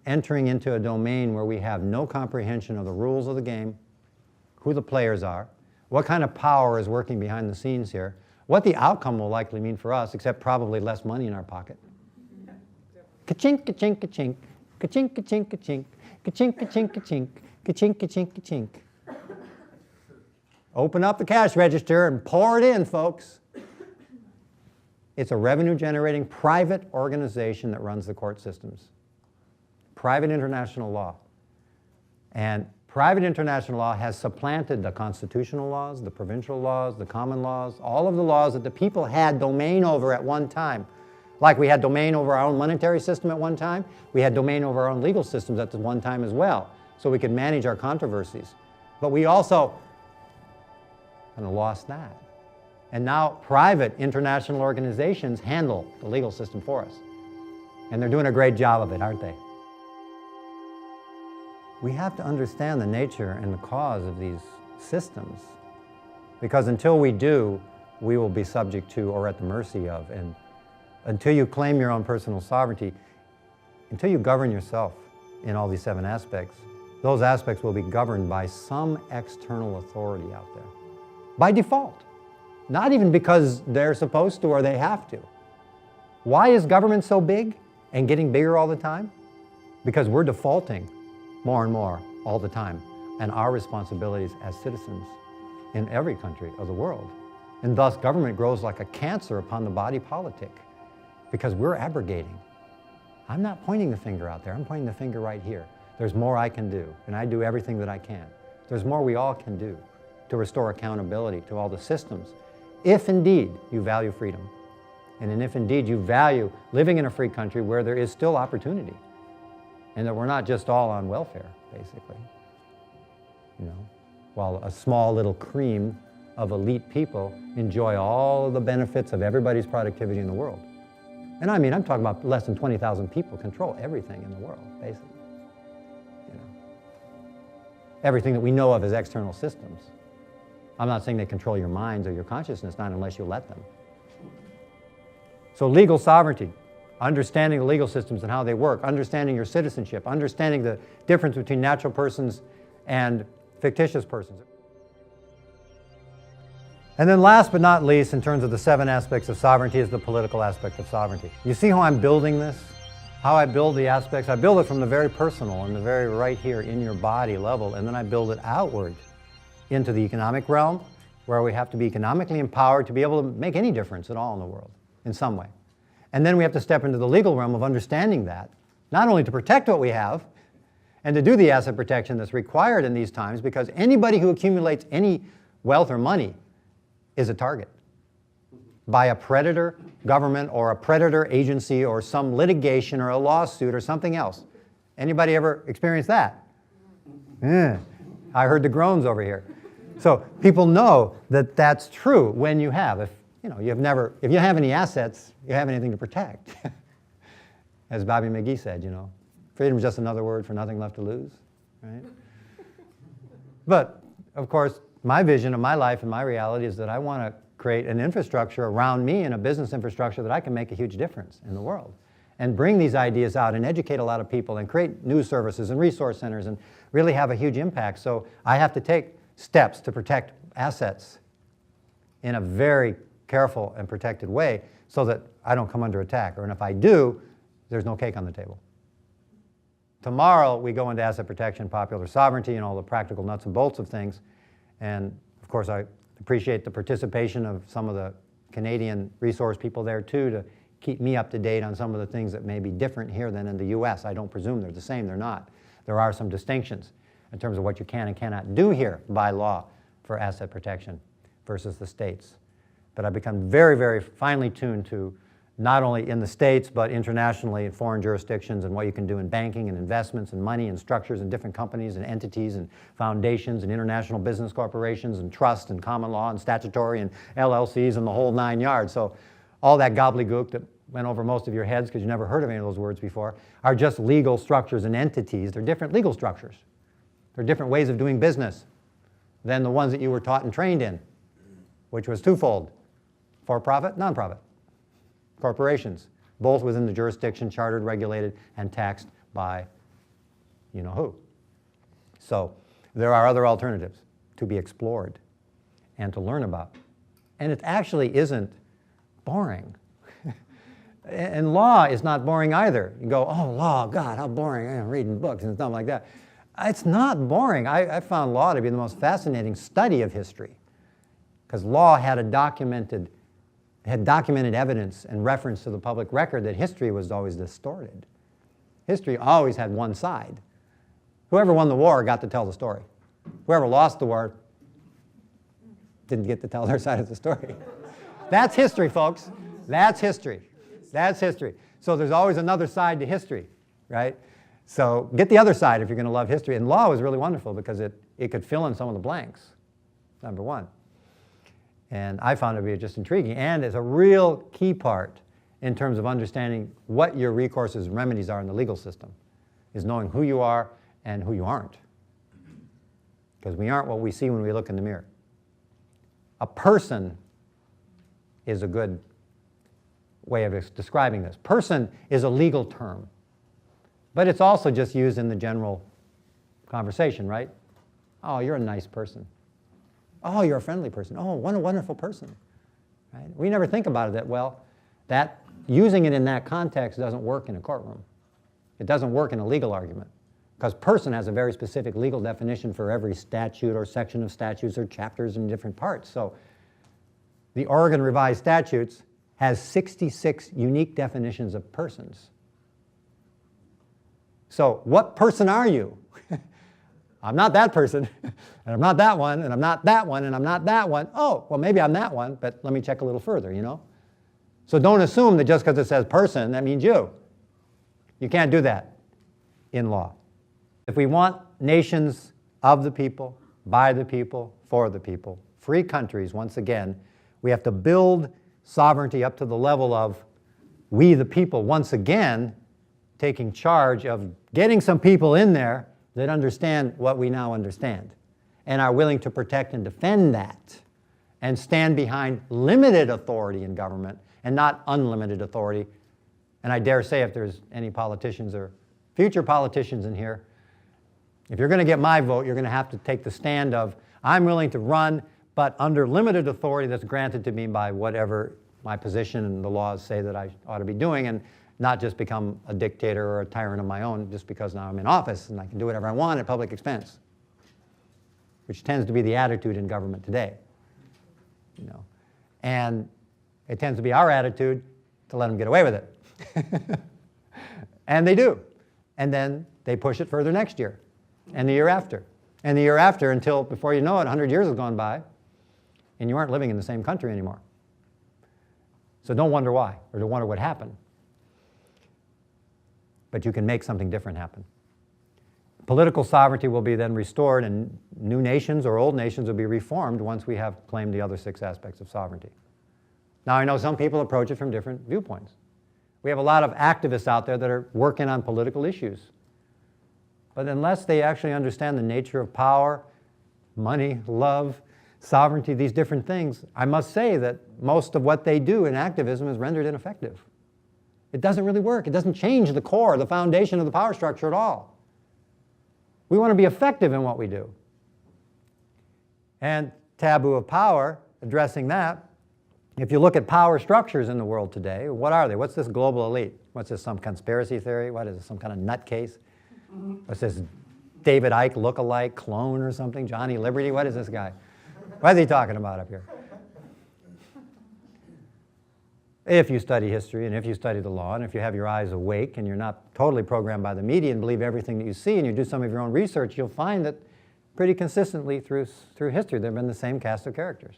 entering into a domain where we have no comprehension of the rules of the game, who the players are, what kind of power is working behind the scenes here, what the outcome will likely mean for us, except probably less money in our pocket. Ka-chink, ka-chink, ka-chink, ka-chink, ka-chink, ka-chink, ka-chink, ka-chink, ka-chink, ka-chink, ka-chink, ka-chink. Open up the cash register and pour it in, folks. It's a revenue-generating private organization that runs the court systems. Private international law. And private international law has supplanted the constitutional laws, the provincial laws, the common laws, all of the laws that the people had domain over at one time. Like we had domain over our own monetary system at one time, we had domain over our own legal systems at one time as well, so we could manage our controversies. But we also kind of lost that. And now private international organizations handle the legal system for us. And they're doing a great job of it, aren't they? We have to understand the nature and the cause of these systems. Because until we do, we will be subject to or at the mercy of. And until you claim your own personal sovereignty, until you govern yourself in all these 7 aspects, those aspects will be governed by some external authority out there. By default. Not even because they're supposed to or they have to. Why is government so big and getting bigger all the time? Because we're defaulting more and more all the time and our responsibilities as citizens in every country of the world. And thus government grows like a cancer upon the body politic because we're abrogating. I'm not pointing the finger out there, I'm pointing the finger right here. There's more I can do, and I do everything that I can. There's more we all can do to restore accountability to all the systems, if indeed you value freedom, and if indeed you value living in a free country where there is still opportunity, and that we're not just all on welfare, basically. You know, while a small little cream of elite people enjoy all of the benefits of everybody's productivity in the world. And I mean, I'm talking about less than 20,000 people control everything in the world, basically. You know, everything that we know of as external systems. I'm not saying they control your minds or your consciousness, not unless you let them. So legal sovereignty, understanding the legal systems and how they work, understanding your citizenship, understanding the difference between natural persons and fictitious persons. And then last but not least, in terms of the 7 aspects of sovereignty, is the political aspect of sovereignty. You see how I'm building this? How I build the aspects? I build it from the very personal and the very right here in your body level, and then I build it outward into the economic realm, where we have to be economically empowered to be able to make any difference at all in the world, in some way. And then we have to step into the legal realm of understanding that, not only to protect what we have, and to do the asset protection that's required in these times, because anybody who accumulates any wealth or money is a target by a predator government or a predator agency or some litigation or a lawsuit or something else. Anybody ever experienced that? I heard the groans over here. So people know that that's true when you have. If you have any assets, you have anything to protect. As Bobby McGee said, you know, freedom is just another word for nothing left to lose, right? But of course, my vision of my life and my reality is that I want to create an infrastructure around me and a business infrastructure that I can make a huge difference in the world. and bring these ideas out and educate a lot of people and create news services and resource centers and really have a huge impact. So I have to take steps to protect assets in a very careful and protected way so that I don't come under attack. Or if I do, there's no cake on the table. Tomorrow we go into asset protection, popular sovereignty, and all the practical nuts and bolts of things. And of course I appreciate the participation of some of the Canadian resource people there too to keep me up to date on some of the things that may be different here than in the US. I don't presume they're the same, they're not. There are some distinctions in terms of what you can and cannot do here by law for asset protection versus the States. But I've become very, very finely tuned to not only in the States, but internationally in foreign jurisdictions and what you can do in banking and investments and money and structures and different companies and entities and foundations and international business corporations and trust and common law and statutory and LLCs and the whole 9 yards. So all that gobbledygook that went over most of your heads because you never heard of any of those words before are just legal structures and entities. They're different legal structures. They're different ways of doing business than the ones that you were taught and trained in, which was twofold: for-profit, non-profit. Corporations, both within the jurisdiction, chartered, regulated, and taxed by you-know-who. So there are other alternatives to be explored and to learn about. And it actually isn't boring. And law is not boring either. You go, oh, law, God, how boring, I'm reading books and stuff like that. It's not boring. I found law to be the most fascinating study of history because law had documented evidence and reference to the public record that history was always distorted. History always had one side. Whoever won the war got to tell the story. Whoever lost the war didn't get to tell their side of the story. That's history, folks. That's history. That's history. So there's always another side to history, right? So get the other side if you're going to love history. And law was really wonderful because it could fill in some of the blanks, number one. And I found it to be just intriguing, and it's a real key part in terms of understanding what your recourses and remedies are in the legal system, is knowing who you are and who you aren't. Because we aren't what we see when we look in the mirror. A person is a good way of describing this. Person is a legal term, but it's also just used in the general conversation, right? Oh, you're a nice person. Oh, you're a friendly person. Oh, what a wonderful person. Right? We never think about it that well. That using it in that context doesn't work in a courtroom. It doesn't work in a legal argument because person has a very specific legal definition for every statute or section of statutes or chapters in different parts. So the Oregon Revised Statutes has 66 unique definitions of persons. So what person are you? I'm not that person, and I'm not that one, and I'm not that one, and I'm not that one. Oh, well, maybe I'm that one, but let me check a little further, you know? So don't assume that just because it says person, that means you. You can't do that in law. If we want nations of the people, by the people, for the people, free countries, once again, we have to build sovereignty up to the level of we the people, once again, taking charge of getting some people in there that understand what we now understand and are willing to protect and defend that and stand behind limited authority in government and not unlimited authority. And I dare say if there's any politicians or future politicians in here, if you're going to get my vote, you're going to have to take the stand of I'm willing to run, but under limited authority that's granted to me by whatever my position and the laws say that I ought to be doing, and not just become a dictator or a tyrant of my own just because now I'm in office and I can do whatever I want at public expense, which tends to be the attitude in government today. You know, and it tends to be our attitude to let them get away with it. And they do. And then they push it further next year and the year after and the year after until, before you know it, 100 years has gone by and you aren't living in the same country anymore. So don't wonder why or don't wonder what happened. But you can make something different happen. Political sovereignty will be then restored and new nations or old nations will be reformed once we have claimed the other 6 aspects of sovereignty. Now I know some people approach it from different viewpoints. We have a lot of activists out there that are working on political issues. But unless they actually understand the nature of power, money, love, sovereignty, these different things, I must say that most of what they do in activism is rendered ineffective. It doesn't really work. It doesn't change the core, the foundation of the power structure at all. We want to be effective in what we do. And taboo of power, addressing that, if you look at power structures in the world today, what are they? What's this global elite? What's this, some conspiracy theory? What is this, some kind of nutcase? What's this David Icke look-alike clone or something? Johnny Liberty? What is this guy? What is he talking about up here? If you study history and if you study the law and if you have your eyes awake and you're not totally programmed by the media and believe everything that you see and you do some of your own research, you'll find that pretty consistently through history there have been the same cast of characters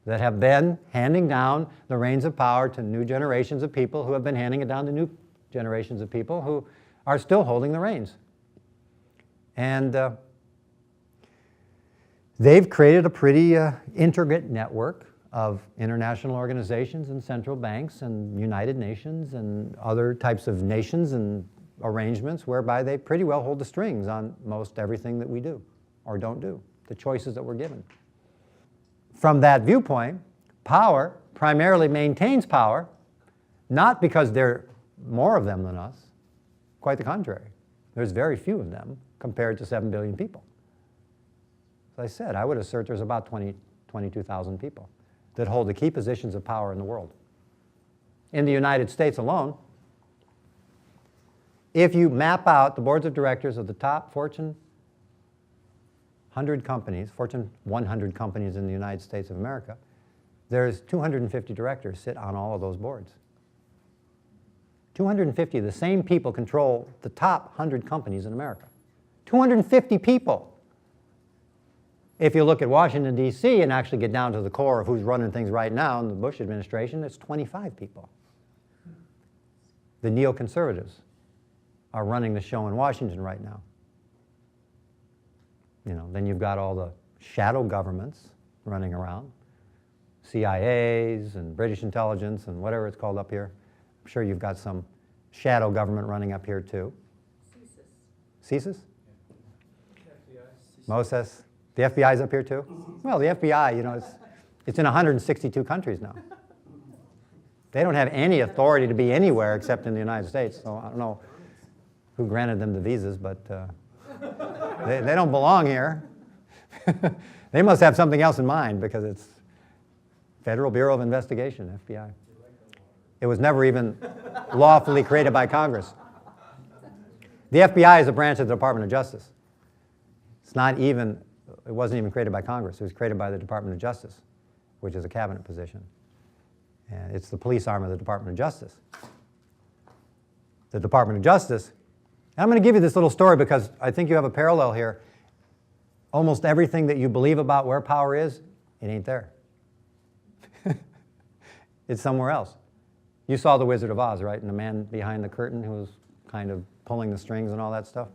that have been handing down the reins of power to new generations of people who have been handing it down to new generations of people who are still holding the reins. And they've created a pretty intricate network of international organizations and central banks and United Nations and other types of nations and arrangements whereby they pretty well hold the strings on most everything that we do or don't do, the choices that we're given. From that viewpoint, power primarily maintains power, not because there are more of them than us, quite the contrary. There's very few of them compared to 7 billion people. As I said, I would assert there's about 22,000 people that hold the key positions of power in the world. In the United States alone, if you map out the boards of directors of the top Fortune 100 companies, Fortune 100 companies in the United States of America, there's 250 directors sit on all of those boards. 250 of the same people control the top 100 companies in America. 250 people. If you look at Washington, D.C. and actually get down to the core of who's running things right now in the Bush administration, it's 25 people. The neoconservatives are running the show in Washington right now. You know, then you've got all the shadow governments running around, CIAs and British intelligence and whatever it's called up here. I'm sure you've got some shadow government running up here too. CSIS? Moses? The FBI's up here too? Well, the FBI, you know, it's in 162 countries now. They don't have any authority to be anywhere except in the United States. So I don't know who granted them the visas, but they don't belong here. They must have something else in mind because it's Federal Bureau of Investigation, FBI. It was never even lawfully created by Congress. The FBI is a branch of the Department of Justice. It wasn't even created by Congress. It was created by the Department of Justice, which is a cabinet position. And it's the police arm of the Department of Justice. The Department of Justice, and I'm going to give you this little story because I think you have a parallel here. Almost everything that you believe about where power is, it ain't there. It's somewhere else. You saw The Wizard of Oz, right? And the man behind the curtain who was kind of pulling the strings and all that stuff.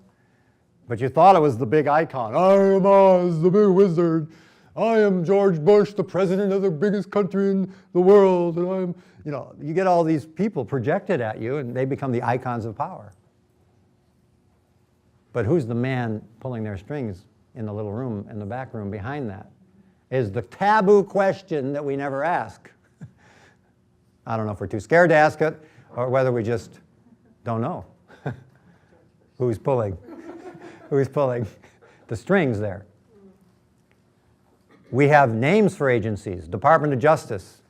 But you thought it was the big icon. I am Oz, the big wizard. I am George Bush, the president of the biggest country in the world. And I'm, you know, you get all these people projected at you and they become the icons of power. But who's the man pulling their strings in the little room, in the back room behind that? Is the taboo question that we never ask. I don't know if we're too scared to ask it or whether we just don't know who's pulling the strings there. We have names for agencies. Department of Justice.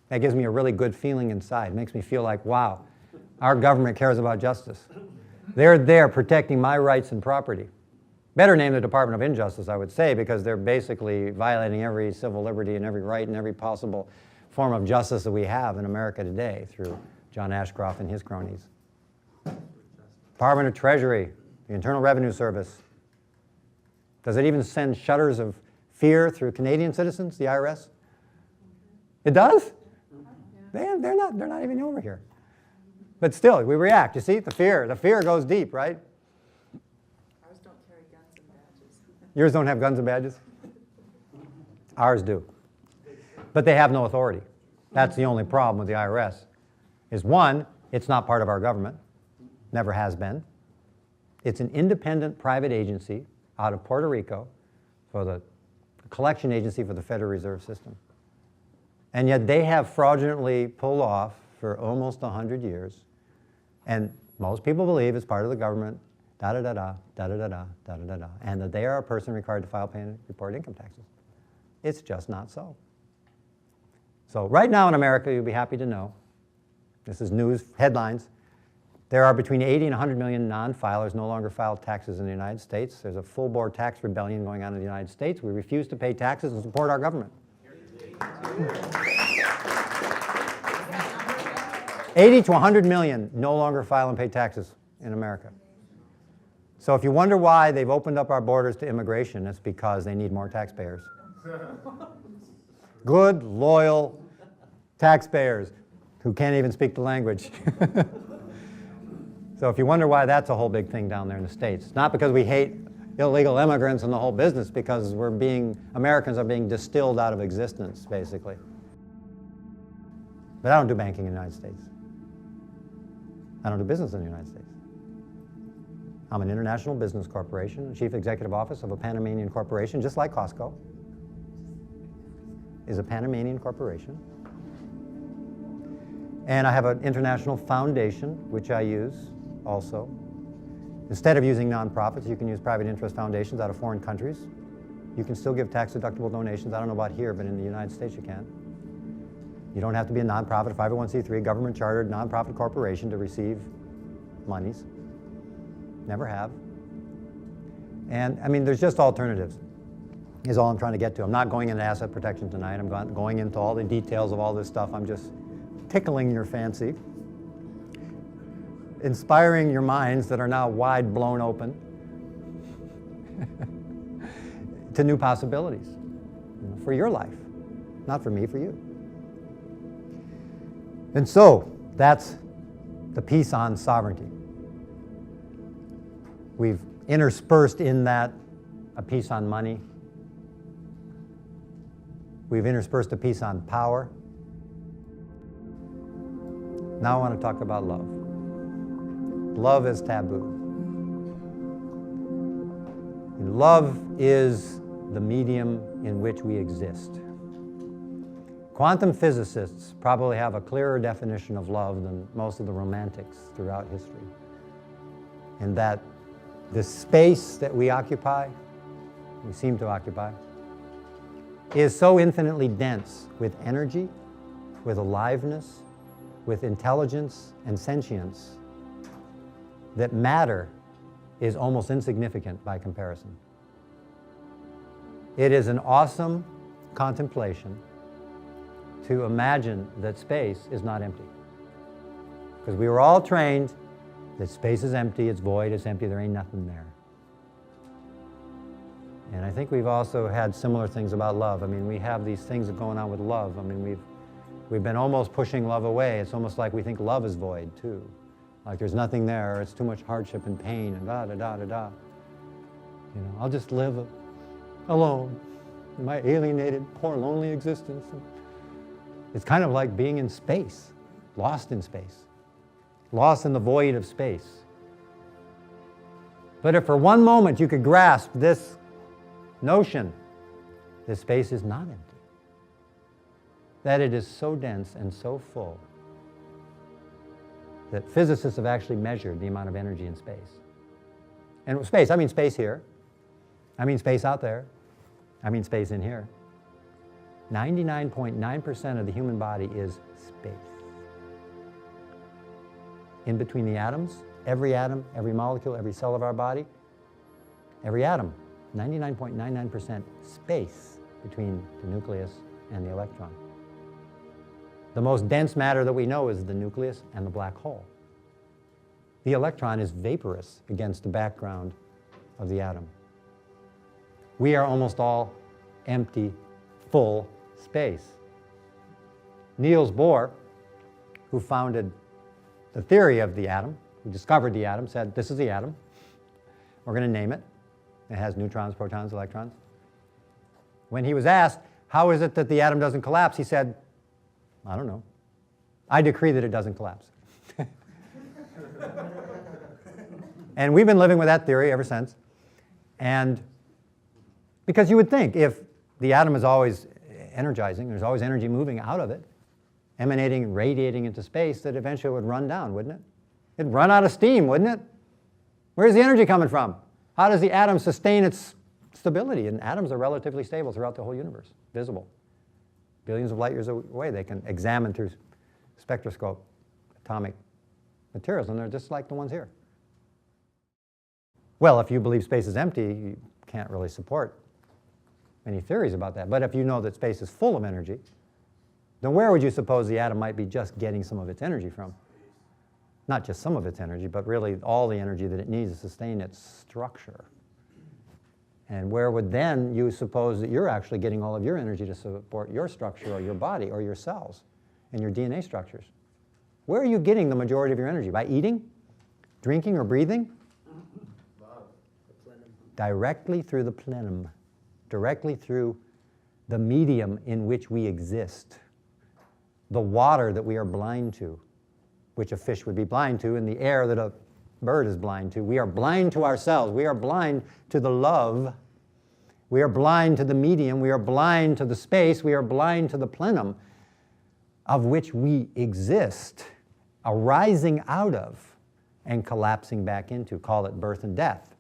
That gives me a really good feeling inside. It makes me feel like, wow, our government cares about justice. They're there protecting my rights and property. Better name the Department of Injustice, I would say, because they're basically violating every civil liberty and every right and every possible form of justice that we have in America today through John Ashcroft and his cronies. Department of Treasury, the Internal Revenue Service. Does it even send shudders of fear through Canadian citizens, the IRS? It does? They're not even over here. But still, we react. You see, the fear goes deep, right? Ours don't carry guns and badges. Yours don't have guns and badges? Ours do. But they have no authority. That's the only problem with the IRS. Is one, it's not part of our government. Never has been. It's an independent private agency out of Puerto Rico for the collection agency for the Federal Reserve System. And yet they have fraudulently pulled off for almost 100 years And most people believe it's part of the government, da-da-da-da, da-da-da-da, da-da-da-da, and that they are a person required to file, pay, and report income taxes. It's just not so. So right now in America, you'll be happy to know, this is news headlines, there are between 80 and 100 million non-filers no longer file taxes in the United States. There's a full-bore tax rebellion going on in the United States. We refuse to pay taxes and support our government. 80 to 100 million no longer file and pay taxes in America. So if you wonder why they've opened up our borders to immigration, it's because they need more taxpayers. Good, loyal taxpayers who can't even speak the language. So if you wonder why that's a whole big thing down there in the States, not because we hate illegal immigrants and the whole business, because Americans are being distilled out of existence, basically. But I don't do banking in the United States. I don't do business in the United States. I'm an international business corporation, chief executive officer of a Panamanian corporation, just like Costco is a Panamanian corporation. And I have an international foundation, which I use also. Instead of using nonprofits, you can use private interest foundations out of foreign countries. You can still give tax-deductible donations. I don't know about here, but in the United States you can. You don't have to be a nonprofit, 501c3, government-chartered nonprofit corporation to receive monies. Never have. And I mean, there's just alternatives, is all I'm trying to get to. I'm not going into asset protection tonight. I'm going into all the details of all this stuff. I'm just tickling your fancy, inspiring your minds that are now wide blown open to new possibilities, for your life, not for me, for you. And so that's the piece on sovereignty. We've interspersed in that a piece on money. We've interspersed a piece on power. Now I want to talk about love. Love is taboo. And love is the medium in which we exist. Quantum physicists probably have a clearer definition of love than most of the romantics throughout history. And that the space that we occupy, we seem to occupy, is so infinitely dense with energy, with aliveness, with intelligence and sentience, that matter is almost insignificant by comparison. It is an awesome contemplation to imagine that space is not empty. Because we were all trained that space is empty, it's void, it's empty, there ain't nothing there. And I think we've also had similar things about love. I mean, we have these things going on with love. I mean, we've been almost pushing love away. It's almost like we think love is void, too. Like there's nothing there, or it's too much hardship and pain, and da-da-da-da-da. You know, I'll just live alone in my alienated, poor, lonely existence. It's kind of like being in space, lost in space, lost in the void of space. But if for one moment you could grasp this notion that space is not empty, that it is so dense and so full that physicists have actually measured the amount of energy in space. And space, I mean space here, I mean space out there, I mean space in here. 99.9% of the human body is space. In between the atoms, every molecule, every cell of our body, every atom, 99.99% space between the nucleus and the electron. The most dense matter that we know is the nucleus and the black hole. The electron is vaporous against the background of the atom. We are almost all empty, full space. Niels Bohr, who founded the theory of the atom, who discovered the atom, said, this is the atom. We're going to name it. It has neutrons, protons, electrons. When he was asked, how is it that the atom doesn't collapse? He said, I don't know. I decree that it doesn't collapse. And we've been living with that theory ever since. And because you would think if the atom is always energizing, there's always energy moving out of it, emanating and radiating into space, that eventually it would run down, wouldn't it? It'd run out of steam, wouldn't it? Where's the energy coming from? How does the atom sustain its stability? And atoms are relatively stable throughout the whole universe, visible. Billions of light years away, they can examine through spectroscope atomic materials, and they're just like the ones here. Well, if you believe space is empty, you can't really support any theories about that. But if you know that space is full of energy, then where would you suppose the atom might be just getting some of its energy from? Not just some of its energy, but really all the energy that it needs to sustain its structure. And where would then you suppose that you're actually getting all of your energy to support your structure or your body or your cells and your DNA structures? Where are you getting the majority of your energy? By eating, drinking, or breathing? Directly through the plenum, directly through the medium in which we exist, the water that we are blind to, which a fish would be blind to, and the air that a bird is blind to. We are blind to ourselves. We are blind to the love. We are blind to the medium. We are blind to the space. We are blind to the plenum of which we exist, arising out of and collapsing back into. Call it birth and death.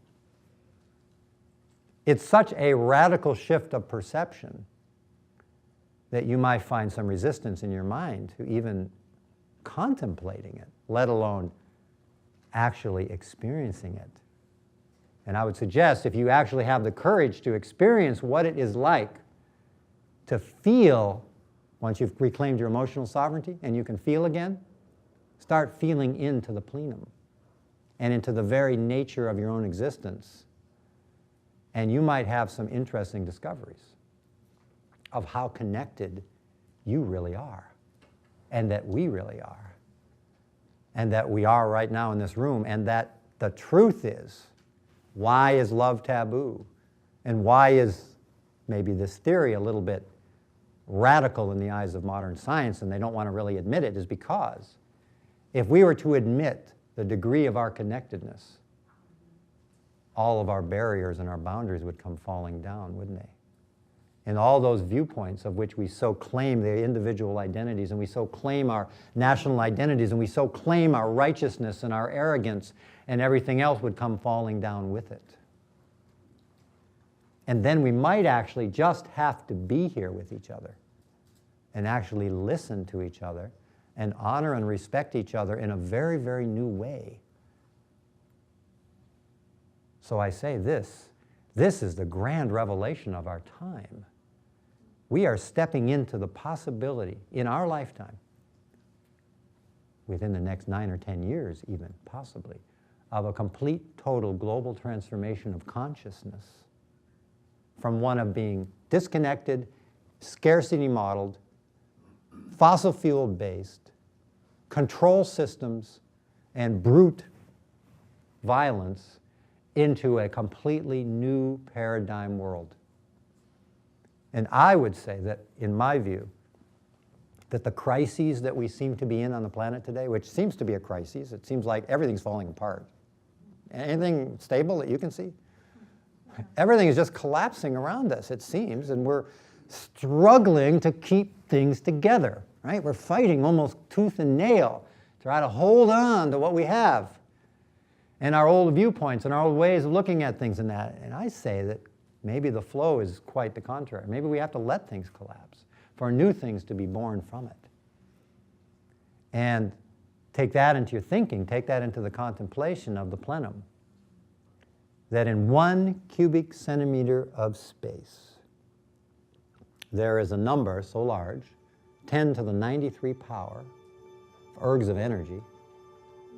It's such a radical shift of perception that you might find some resistance in your mind to even contemplating it, let alone actually experiencing it. And I would suggest if you actually have the courage to experience what it is like to feel, once you've reclaimed your emotional sovereignty and you can feel again, start feeling into the plenum and into the very nature of your own existence. And you might have some interesting discoveries of how connected you really are, and that we really are, and that we are right now in this room, and that the truth is, why is love taboo? And why is maybe this theory a little bit radical in the eyes of modern science, and they don't want to really admit it, is because if we were to admit the degree of our connectedness, all of our barriers and our boundaries would come falling down, wouldn't they? And all those viewpoints of which we so claim their individual identities, and we so claim our national identities, and we so claim our righteousness and our arrogance, and everything else would come falling down with it. And then we might actually just have to be here with each other and actually listen to each other and honor and respect each other in a very, very new way. So I say this is the grand revelation of our time. We are stepping into the possibility in our lifetime, within the next 9 or 10 years even, possibly, of a complete, total global transformation of consciousness from one of being disconnected, scarcity modeled, fossil fuel based, control systems, and brute violence into a completely new paradigm world. And I would say that, in my view, that the crises that we seem to be in on the planet today, which seems to be a crisis, it seems like everything's falling apart. Anything stable that you can see? Everything is just collapsing around us, it seems, and we're struggling to keep things together, right? We're fighting almost tooth and nail, try to hold on to what we have and our old viewpoints and our old ways of looking at things and that. And I say that maybe the flow is quite the contrary. Maybe we have to let things collapse for new things to be born from it. And take that into your thinking, take that into the contemplation of the plenum. That in 1 cubic centimeter of space, there is a number so large, 10 to the 93 power of ergs of energy,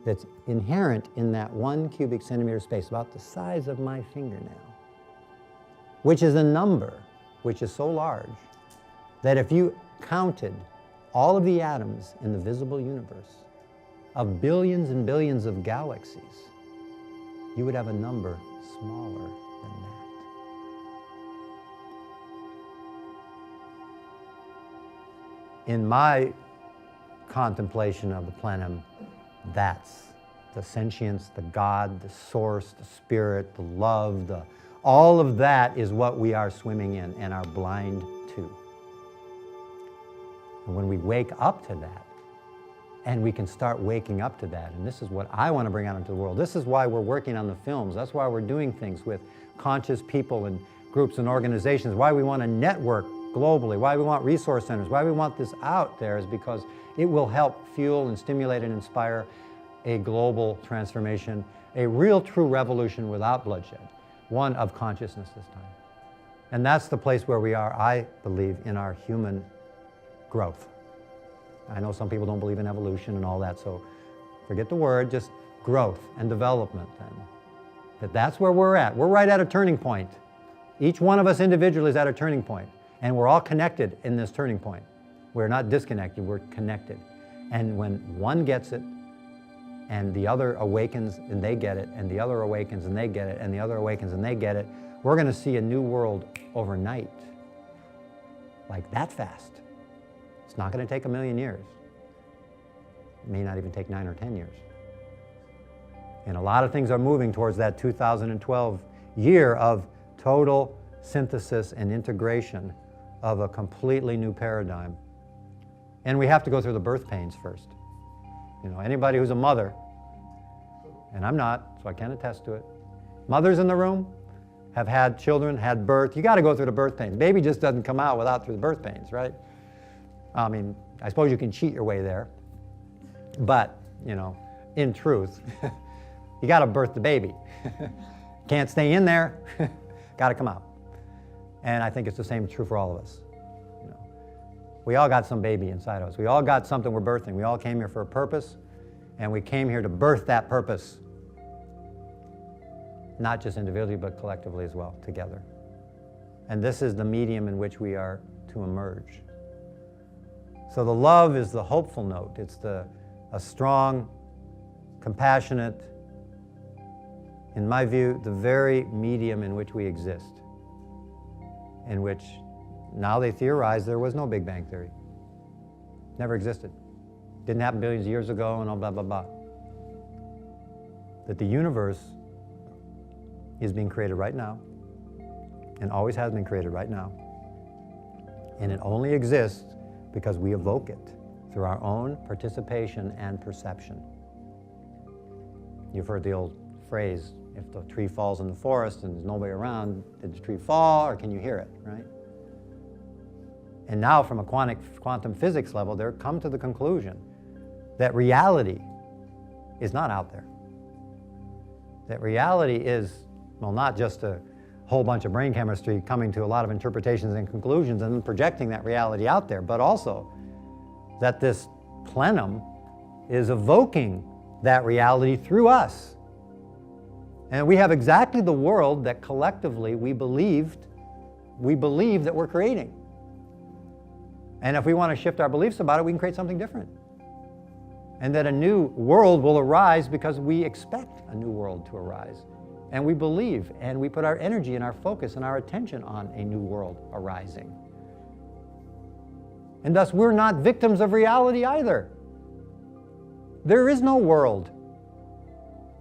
that's inherent in that 1 cubic centimeter space, about the size of my fingernail, which is a number which is so large that if you counted all of the atoms in the visible universe of billions and billions of galaxies, you would have a number smaller than that. In my contemplation of the plenum, that's the sentience, the God, the source, the spirit, the love, all of that is what we are swimming in and are blind to. And when we wake up to that, And we can start waking up to that. And this is what I want to bring out into the world. This is why we're working on the films. That's why we're doing things with conscious people and groups and organizations, why we want to network globally, why we want resource centers, why we want this out there is because it will help fuel and stimulate and inspire a global transformation, a real true revolution without bloodshed, one of consciousness this time. And that's the place where we are, I believe, in our human growth. I know some people don't believe in evolution and all that, so forget the word, just growth and development then. That's where we're at. We're right at a turning point. Each one of us individually is at a turning point, and we're all connected in this turning point. We're not disconnected, we're connected. And when one gets it, and the other awakens and they get it, and the other awakens and they get it, and the other awakens and they get it, we're going to see a new world overnight. Like that fast. It's not going to take 1,000,000 years. It may not even take 9 or 10 years. And a lot of things are moving towards that 2012 year of total synthesis and integration of a completely new paradigm. And we have to go through the birth pains first. You know, anybody who's a mother, and I'm not, so I can't attest to it. Mothers in the room have had children, had birth. You got to go through the birth pains. Baby just doesn't come out without through the birth pains, right? I mean, I suppose you can cheat your way there, but, you know, in truth, you got to birth the baby. Can't stay in there, got to come out. And I think it's the same true for all of us. You know, we all got some baby inside of us. We all got something we're birthing. We all came here for a purpose, and we came here to birth that purpose. Not just individually, but collectively as well, together. And this is the medium in which we are to emerge. So the love is the hopeful note. It's a strong, compassionate, in my view, the very medium in which we exist, in which now they theorize there was no Big Bang Theory. Never existed. Didn't happen billions of years ago and all blah, blah, blah. That the universe is being created right now and always has been created right now. And it only exists because we evoke it through our own participation and perception. You've heard the old phrase, if the tree falls in the forest and there's nobody around, did the tree fall or can you hear it, right? And now from a quantum physics level, they're come to the conclusion that reality is not out there. That reality is, well, not just a whole bunch of brain chemistry coming to a lot of interpretations and conclusions and then projecting that reality out there, but also that this plenum is evoking that reality through us. And we have exactly the world that collectively we believe that we're creating. And if we want to shift our beliefs about it, we can create something different. And that a new world will arise because we expect a new world to arise. And we believe, and we put our energy and our focus and our attention on a new world arising. And thus, we're not victims of reality either. There is no world,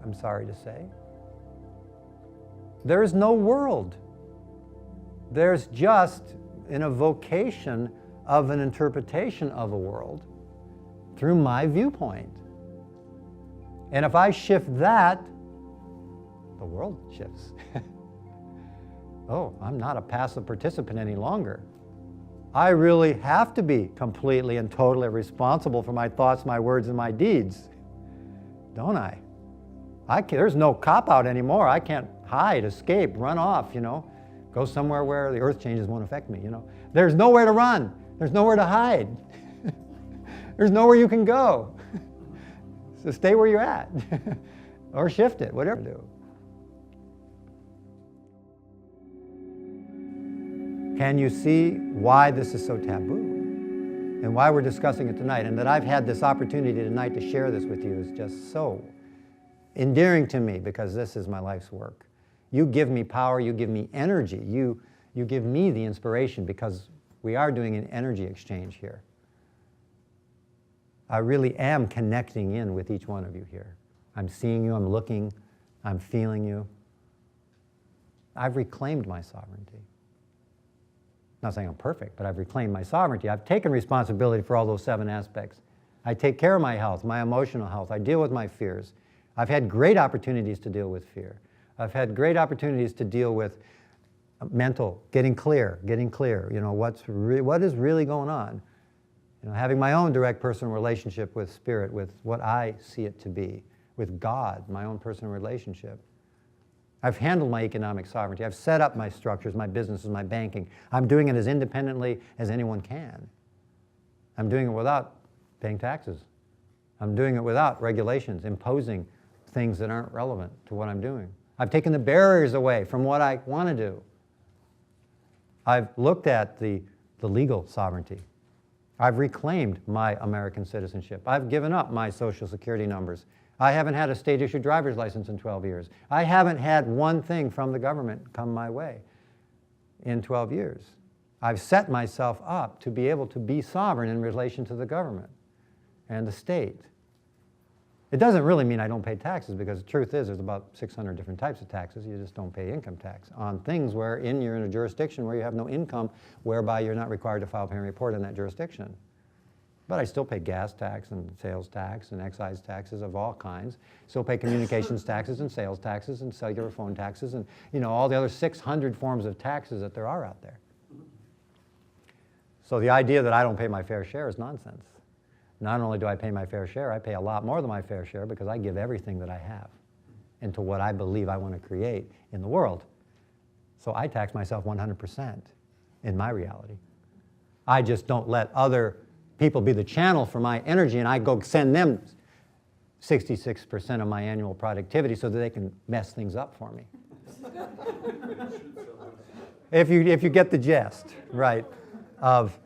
I'm sorry to say. There is no world. There's just an evocation of an interpretation of a world through my viewpoint. And if I shift that, the world shifts. Oh, I'm not a passive participant any longer. I really have to be completely and totally responsible for my thoughts, my words, and my deeds, don't I? There's no cop-out anymore. I can't hide, escape, run off, go somewhere where the earth changes won't affect me, There's nowhere to run. There's nowhere to hide. There's nowhere you can go. So stay where you're at or shift it, whatever you do. Can you see why this is so taboo and why we're discussing it tonight? And that I've had this opportunity tonight to share this with you is just so endearing to me because this is my life's work. You give me power, you give me energy, you give me the inspiration because we are doing an energy exchange here. I really am connecting in with each one of you here. I'm seeing you, I'm looking, I'm feeling you. I've reclaimed my sovereignty. Not saying I'm perfect, but I've reclaimed my sovereignty. I've taken responsibility for all those 7 aspects I take care of my health, my emotional health. I deal with my fears. I've had great opportunities to deal with fear. I've had great opportunities to deal with mental, getting clear, you know, what is really going on. You know, having my own direct personal relationship with spirit, with what I see it to be, with God, my own personal relationship. I've handled my economic sovereignty. I've set up my structures, my businesses, my banking. I'm doing it as independently as anyone can. I'm doing it without paying taxes. I'm doing it without regulations, imposing things that aren't relevant to what I'm doing. I've taken the barriers away from what I want to do. I've looked at the legal sovereignty. I've reclaimed my American citizenship. I've given up my Social Security numbers. I haven't had a state-issued driver's license in 12 years. I haven't had one thing from the government come my way in 12 years. I've set myself up to be able to be sovereign in relation to the government and the state. It doesn't really mean I don't pay taxes, because the truth is there's about 600 different types of taxes. You just don't pay income tax on things where you're in a jurisdiction where you have no income, whereby you're not required to file a pay and report in that jurisdiction. But I still pay gas tax and sales tax and excise taxes of all kinds. Still pay communications taxes and sales taxes and cellular phone taxes and, you know, all the other 600 forms of taxes that there are out there. So the idea that I don't pay my fair share is nonsense. Not only do I pay my fair share, I pay a lot more than my fair share because I give everything that I have into what I believe I want to create in the world. So I tax myself 100% in my reality. I just don't let other people be the channel for my energy, and I go send them 66% of my annual productivity so that they can mess things up for me. If you get the gist, right, of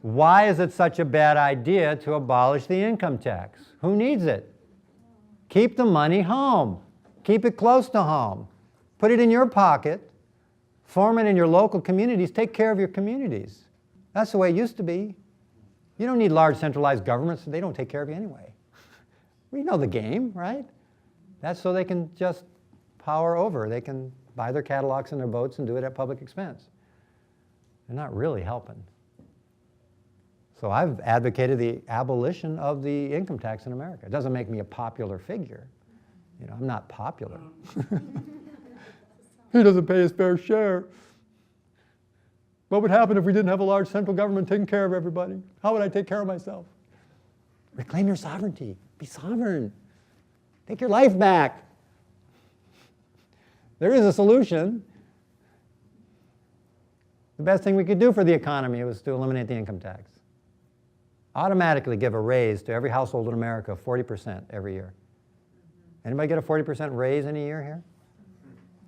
why is it such a bad idea to abolish the income tax? Who needs it? Keep the money home. Keep it close to home. Put it in your pocket. Form it in your local communities. Take care of your communities. That's the way it used to be. You don't need large centralized governments. They don't take care of you anyway. We know the game, right? That's so they can just power over. They can buy their Cadillacs and their boats and do it at public expense. They're not really helping. So I've advocated the abolition of the income tax in America. It doesn't make me a popular figure. You know, I'm not popular. He doesn't pay his fair share. What would happen if we didn't have a large central government taking care of everybody? How would I take care of myself? Reclaim your sovereignty. Be sovereign. Take your life back. There is a solution. The best thing we could do for the economy was to eliminate the income tax. Automatically give a raise to every household in America of 40% every year. Anybody get a 40% raise in a year here?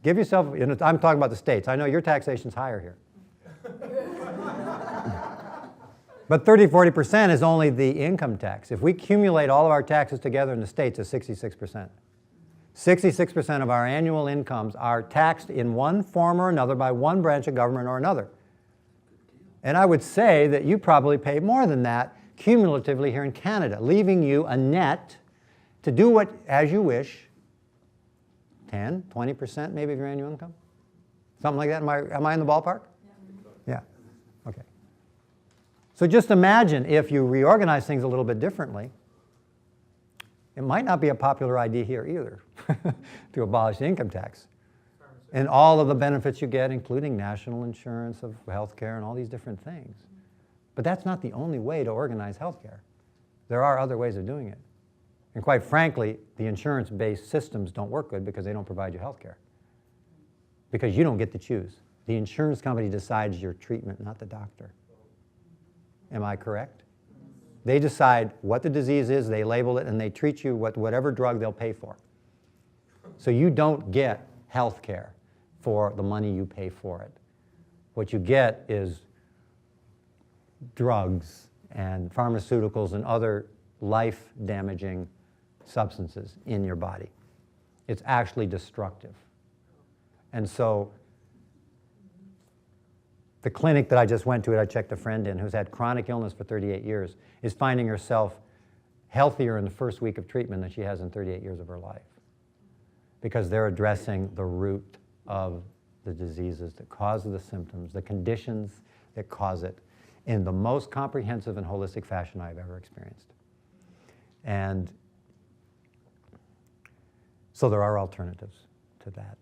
Give yourself, I'm talking about the states. I know your taxation's higher here. But 30-40% is only the income tax. If we accumulate all of our taxes together in the states, it's 66%. 66% of our annual incomes are taxed in one form or another by one branch of government or another. And I would say that you probably pay more than that cumulatively here in Canada, leaving you a net to do what as you wish, 10, 20% maybe of your annual income? Something like that? Am I in the ballpark? Yeah. Okay. So just imagine if you reorganize things a little bit differently. It might not be a popular idea here either to abolish the income tax. And all of the benefits you get, including national insurance of health care and all these different things. But that's not the only way to organize health care. There are other ways of doing it. And quite frankly, the insurance-based systems don't work good because they don't provide you health care. Because you don't get to choose. The insurance company decides your treatment, not the doctor. Am I correct? They decide what the disease is, they label it, and they treat you with whatever drug they'll pay for. So you don't get health care for the money you pay for it. What you get is drugs and pharmaceuticals and other life-damaging substances in your body. It's actually destructive. And so the clinic that I just went to, I checked a friend in who's had chronic illness for 38 years, is finding herself healthier in the first week of treatment than she has in 38 years of her life. Because they're addressing the root of the diseases that cause the symptoms, the conditions that cause it, in the most comprehensive and holistic fashion I've ever experienced. And so there are alternatives to that.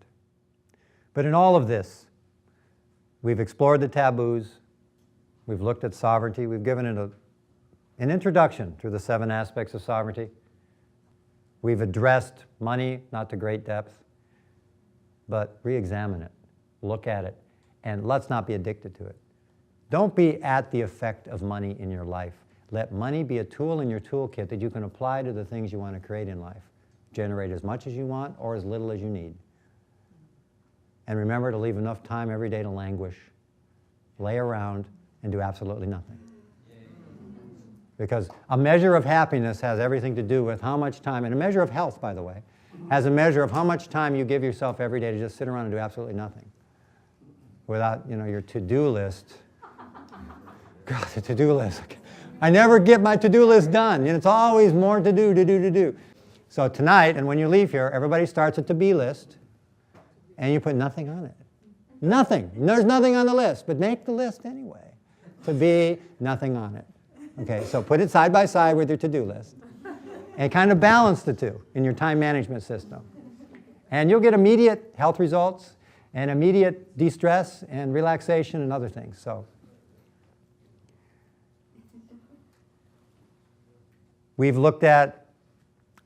But in all of this, we've explored the taboos, we've looked at sovereignty, we've given it an introduction to the 7 aspects of sovereignty. We've addressed money, not to great depth, but re-examine it, look at it, and let's not be addicted to it. Don't be at the effect of money in your life. Let money be a tool in your toolkit that you can apply to the things you want to create in life. Generate as much as you want or as little as you need. And remember to leave enough time every day to languish, lay around, and do absolutely nothing. Because a measure of happiness has everything to do with how much time, and a measure of health, by the way, has a measure of how much time you give yourself every day to just sit around and do absolutely nothing. Without, your to-do list. God, the to-do list. I never get my to-do list done. It's always more to do. So tonight, and when you leave here, everybody starts a to-be list, and you put nothing on it. Nothing. There's nothing on the list, but make the list anyway. To be, nothing on it. Okay, so put it side by side with your to-do list, and kind of balance the two in your time management system. And you'll get immediate health results, and immediate de-stress and relaxation and other things. So we've looked at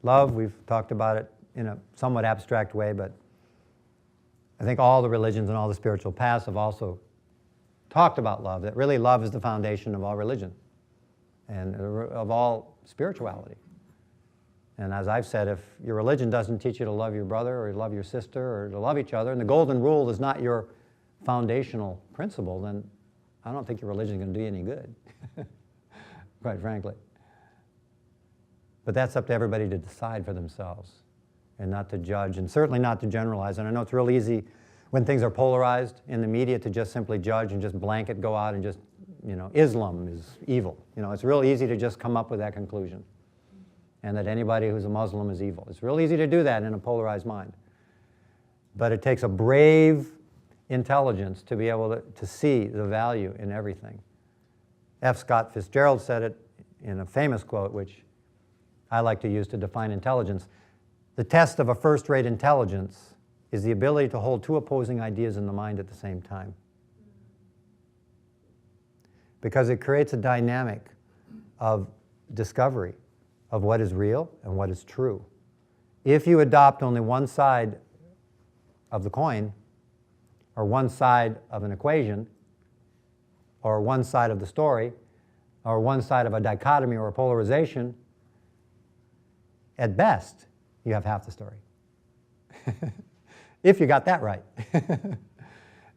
love. We've talked about it in a somewhat abstract way, but I think all the religions and all the spiritual paths have also talked about love, that really love is the foundation of all religion and of all spirituality. And as I've said, if your religion doesn't teach you to love your brother or love your sister or to love each other, and the golden rule is not your foundational principle, then I don't think your religion is going to do you any good, quite frankly. But that's up to everybody to decide for themselves and not to judge, and certainly not to generalize. And I know it's real easy when things are polarized in the media to just simply judge and just blanket go out and just, Islam is evil. It's real easy to just come up with that conclusion, and that anybody who's a Muslim is evil. It's real easy to do that in a polarized mind. But it takes a brave intelligence to be able to see the value in everything. F. Scott Fitzgerald said it in a famous quote, which I like to use to define intelligence. The test of a first-rate intelligence is the ability to hold 2 opposing ideas in the mind at the same time. Because it creates a dynamic of discovery of what is real and what is true. If you adopt only one side of the coin, or one side of an equation, or one side of the story, or one side of a dichotomy or a polarization, at best, you have half the story. If you got that right.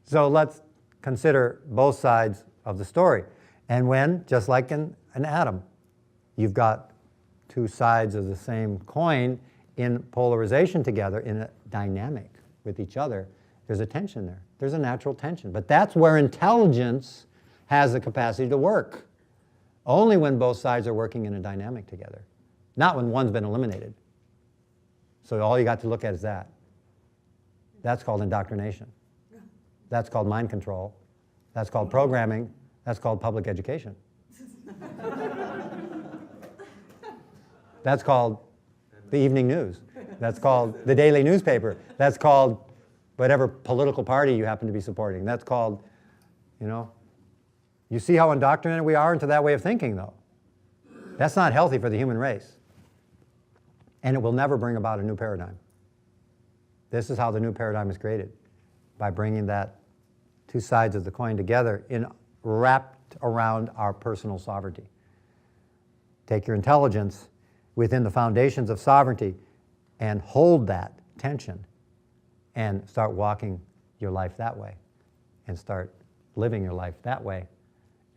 So let's consider both sides of the story. And when, just like in an atom, you've got 2 sides of the same coin in polarization together, in a dynamic with each other, there's a tension there. There's a natural tension. But that's where intelligence has the capacity to work. Only when both sides are working in a dynamic together. Not when one's been eliminated. So all you got to look at is that. That's called indoctrination. That's called mind control. That's called programming. That's called public education. That's called the evening news. That's called the daily newspaper. That's called whatever political party you happen to be supporting. That's called, you see how indoctrinated we are into that way of thinking, though. That's not healthy for the human race. And it will never bring about a new paradigm. This is how the new paradigm is created, by bringing that 2 sides of the coin together wrapped around our personal sovereignty. Take your intelligence within the foundations of sovereignty and hold that tension and start walking your life that way and start living your life that way.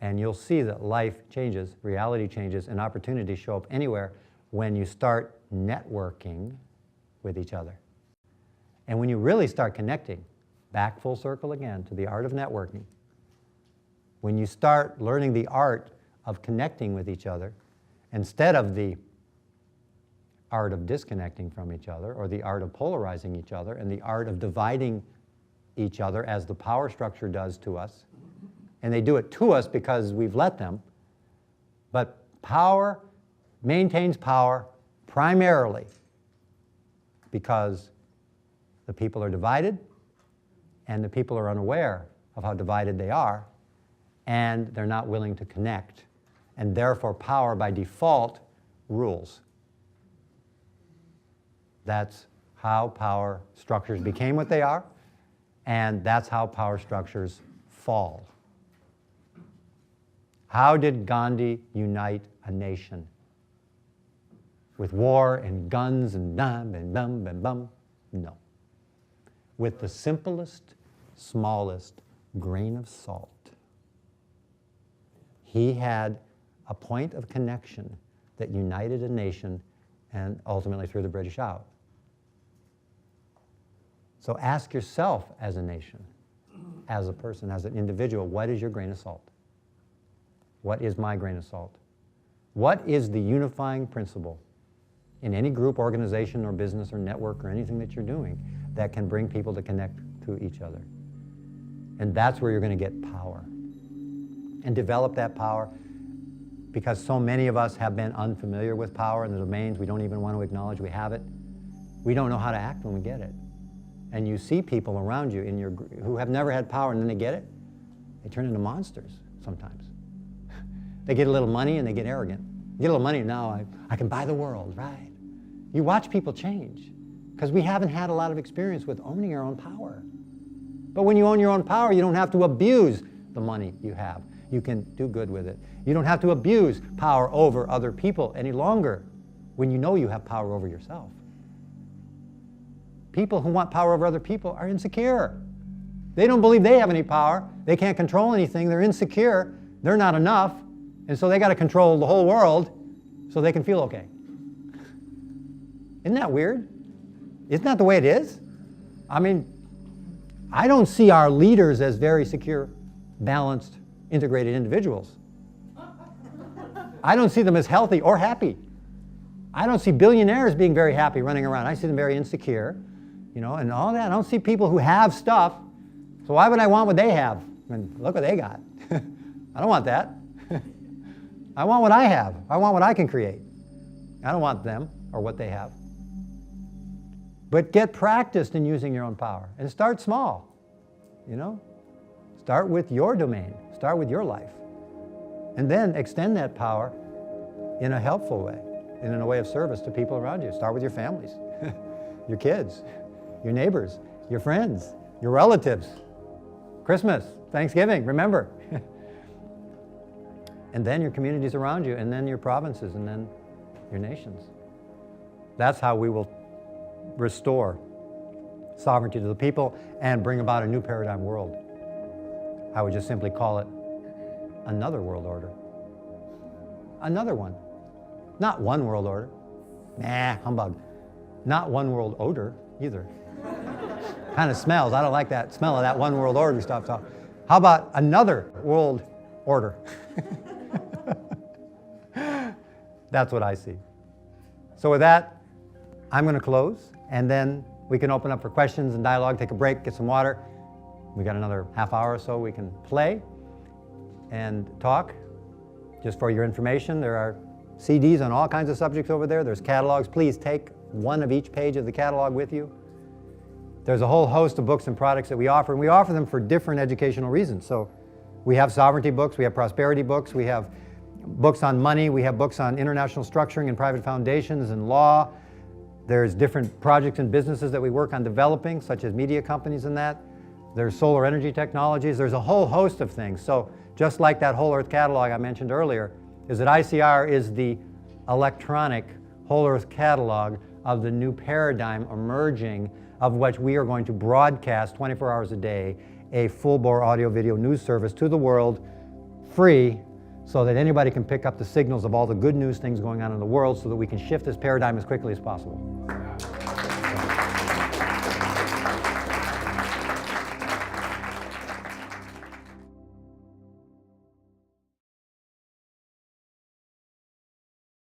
And you'll see that life changes, reality changes, and opportunities show up anywhere when you start networking with each other. And when you really start connecting, back full circle again to the art of networking, when you start learning the art of connecting with each other instead of the art of disconnecting from each other, or the art of polarizing each other, and the art of dividing each other as the power structure does to us. And they do it to us because we've let them. But power maintains power primarily because the people are divided and the people are unaware of how divided they are, and they're not willing to connect, and therefore power by default rules. That's how power structures became what they are, and that's how power structures fall. How did Gandhi unite a nation? With war and guns and dum and bum and bum? No. With the simplest, smallest grain of salt. He had a point of connection that united a nation and ultimately threw the British out. So ask yourself as a nation, as a person, as an individual, what is your grain of salt? What is my grain of salt? What is the unifying principle in any group, organization, or business, or network, or anything that you're doing that can bring people to connect to each other? And that's where you're going to get power. And develop that power, because so many of us have been unfamiliar with power in the domains we don't even want to acknowledge we have it. We don't know how to act when we get it. And you see people around you in your who have never had power, and then they get it. They turn into monsters sometimes. They get a little money and they get arrogant. You get a little money, now I can buy the world, right? You watch people change, because we haven't had a lot of experience with owning our own power. But when you own your own power, you don't have to abuse the money you have. You can do good with it. You don't have to abuse power over other people any longer when you know you have power over yourself. People who want power over other people are insecure. They don't believe they have any power. They can't control anything. They're insecure. They're not enough. And so they got to control the whole world so they can feel okay. Isn't that weird? Isn't that the way it is? I mean, I don't see our leaders as very secure, balanced, integrated individuals. I don't see them as healthy or happy. I don't see billionaires being very happy running around. I see them very insecure, and all that. I don't see people who have stuff. So why would I want what they have? I mean, look what they got. I don't want that. I want what I have. I want what I can create. I don't want them or what they have. But get practiced in using your own power, and start small. Start with your domain. Start with your life. And then extend that power in a helpful way, and in a way of service to people around you. Start with your families, your kids, your neighbors, your friends, your relatives. Christmas, Thanksgiving, remember. And then your communities around you, and then your provinces, and then your nations. That's how we will restore sovereignty to the people and bring about a new paradigm world. I would just simply call it another world order. Another one. Not one world order. Nah, humbug. Not one world odor either. Kind of smells. I don't like that smell of that one world order stuff. So how about another world order? That's what I see. So with that, I'm going to close, and then we can open up for questions and dialogue, take a break, get some water. We got another half hour or so we can play and talk. Just for your information, there are CDs on all kinds of subjects over there. There's catalogs. Please take one of each page of the catalog with you. There's a whole host of books and products that we offer, and we offer them for different educational reasons. So we have sovereignty books, we have prosperity books, we have books on money, we have books on international structuring and private foundations and law. There's different projects and businesses that we work on developing, such as media companies and that. There's solar energy technologies. There's a whole host of things. So just like that Whole Earth catalog I mentioned earlier, is that ICR is the electronic Whole Earth catalog of the new paradigm emerging, of which we are going to broadcast 24 hours a day, a full-bore audio-video news service to the world, free, so that anybody can pick up the signals of all the good news things going on in the world, so that we can shift this paradigm as quickly as possible.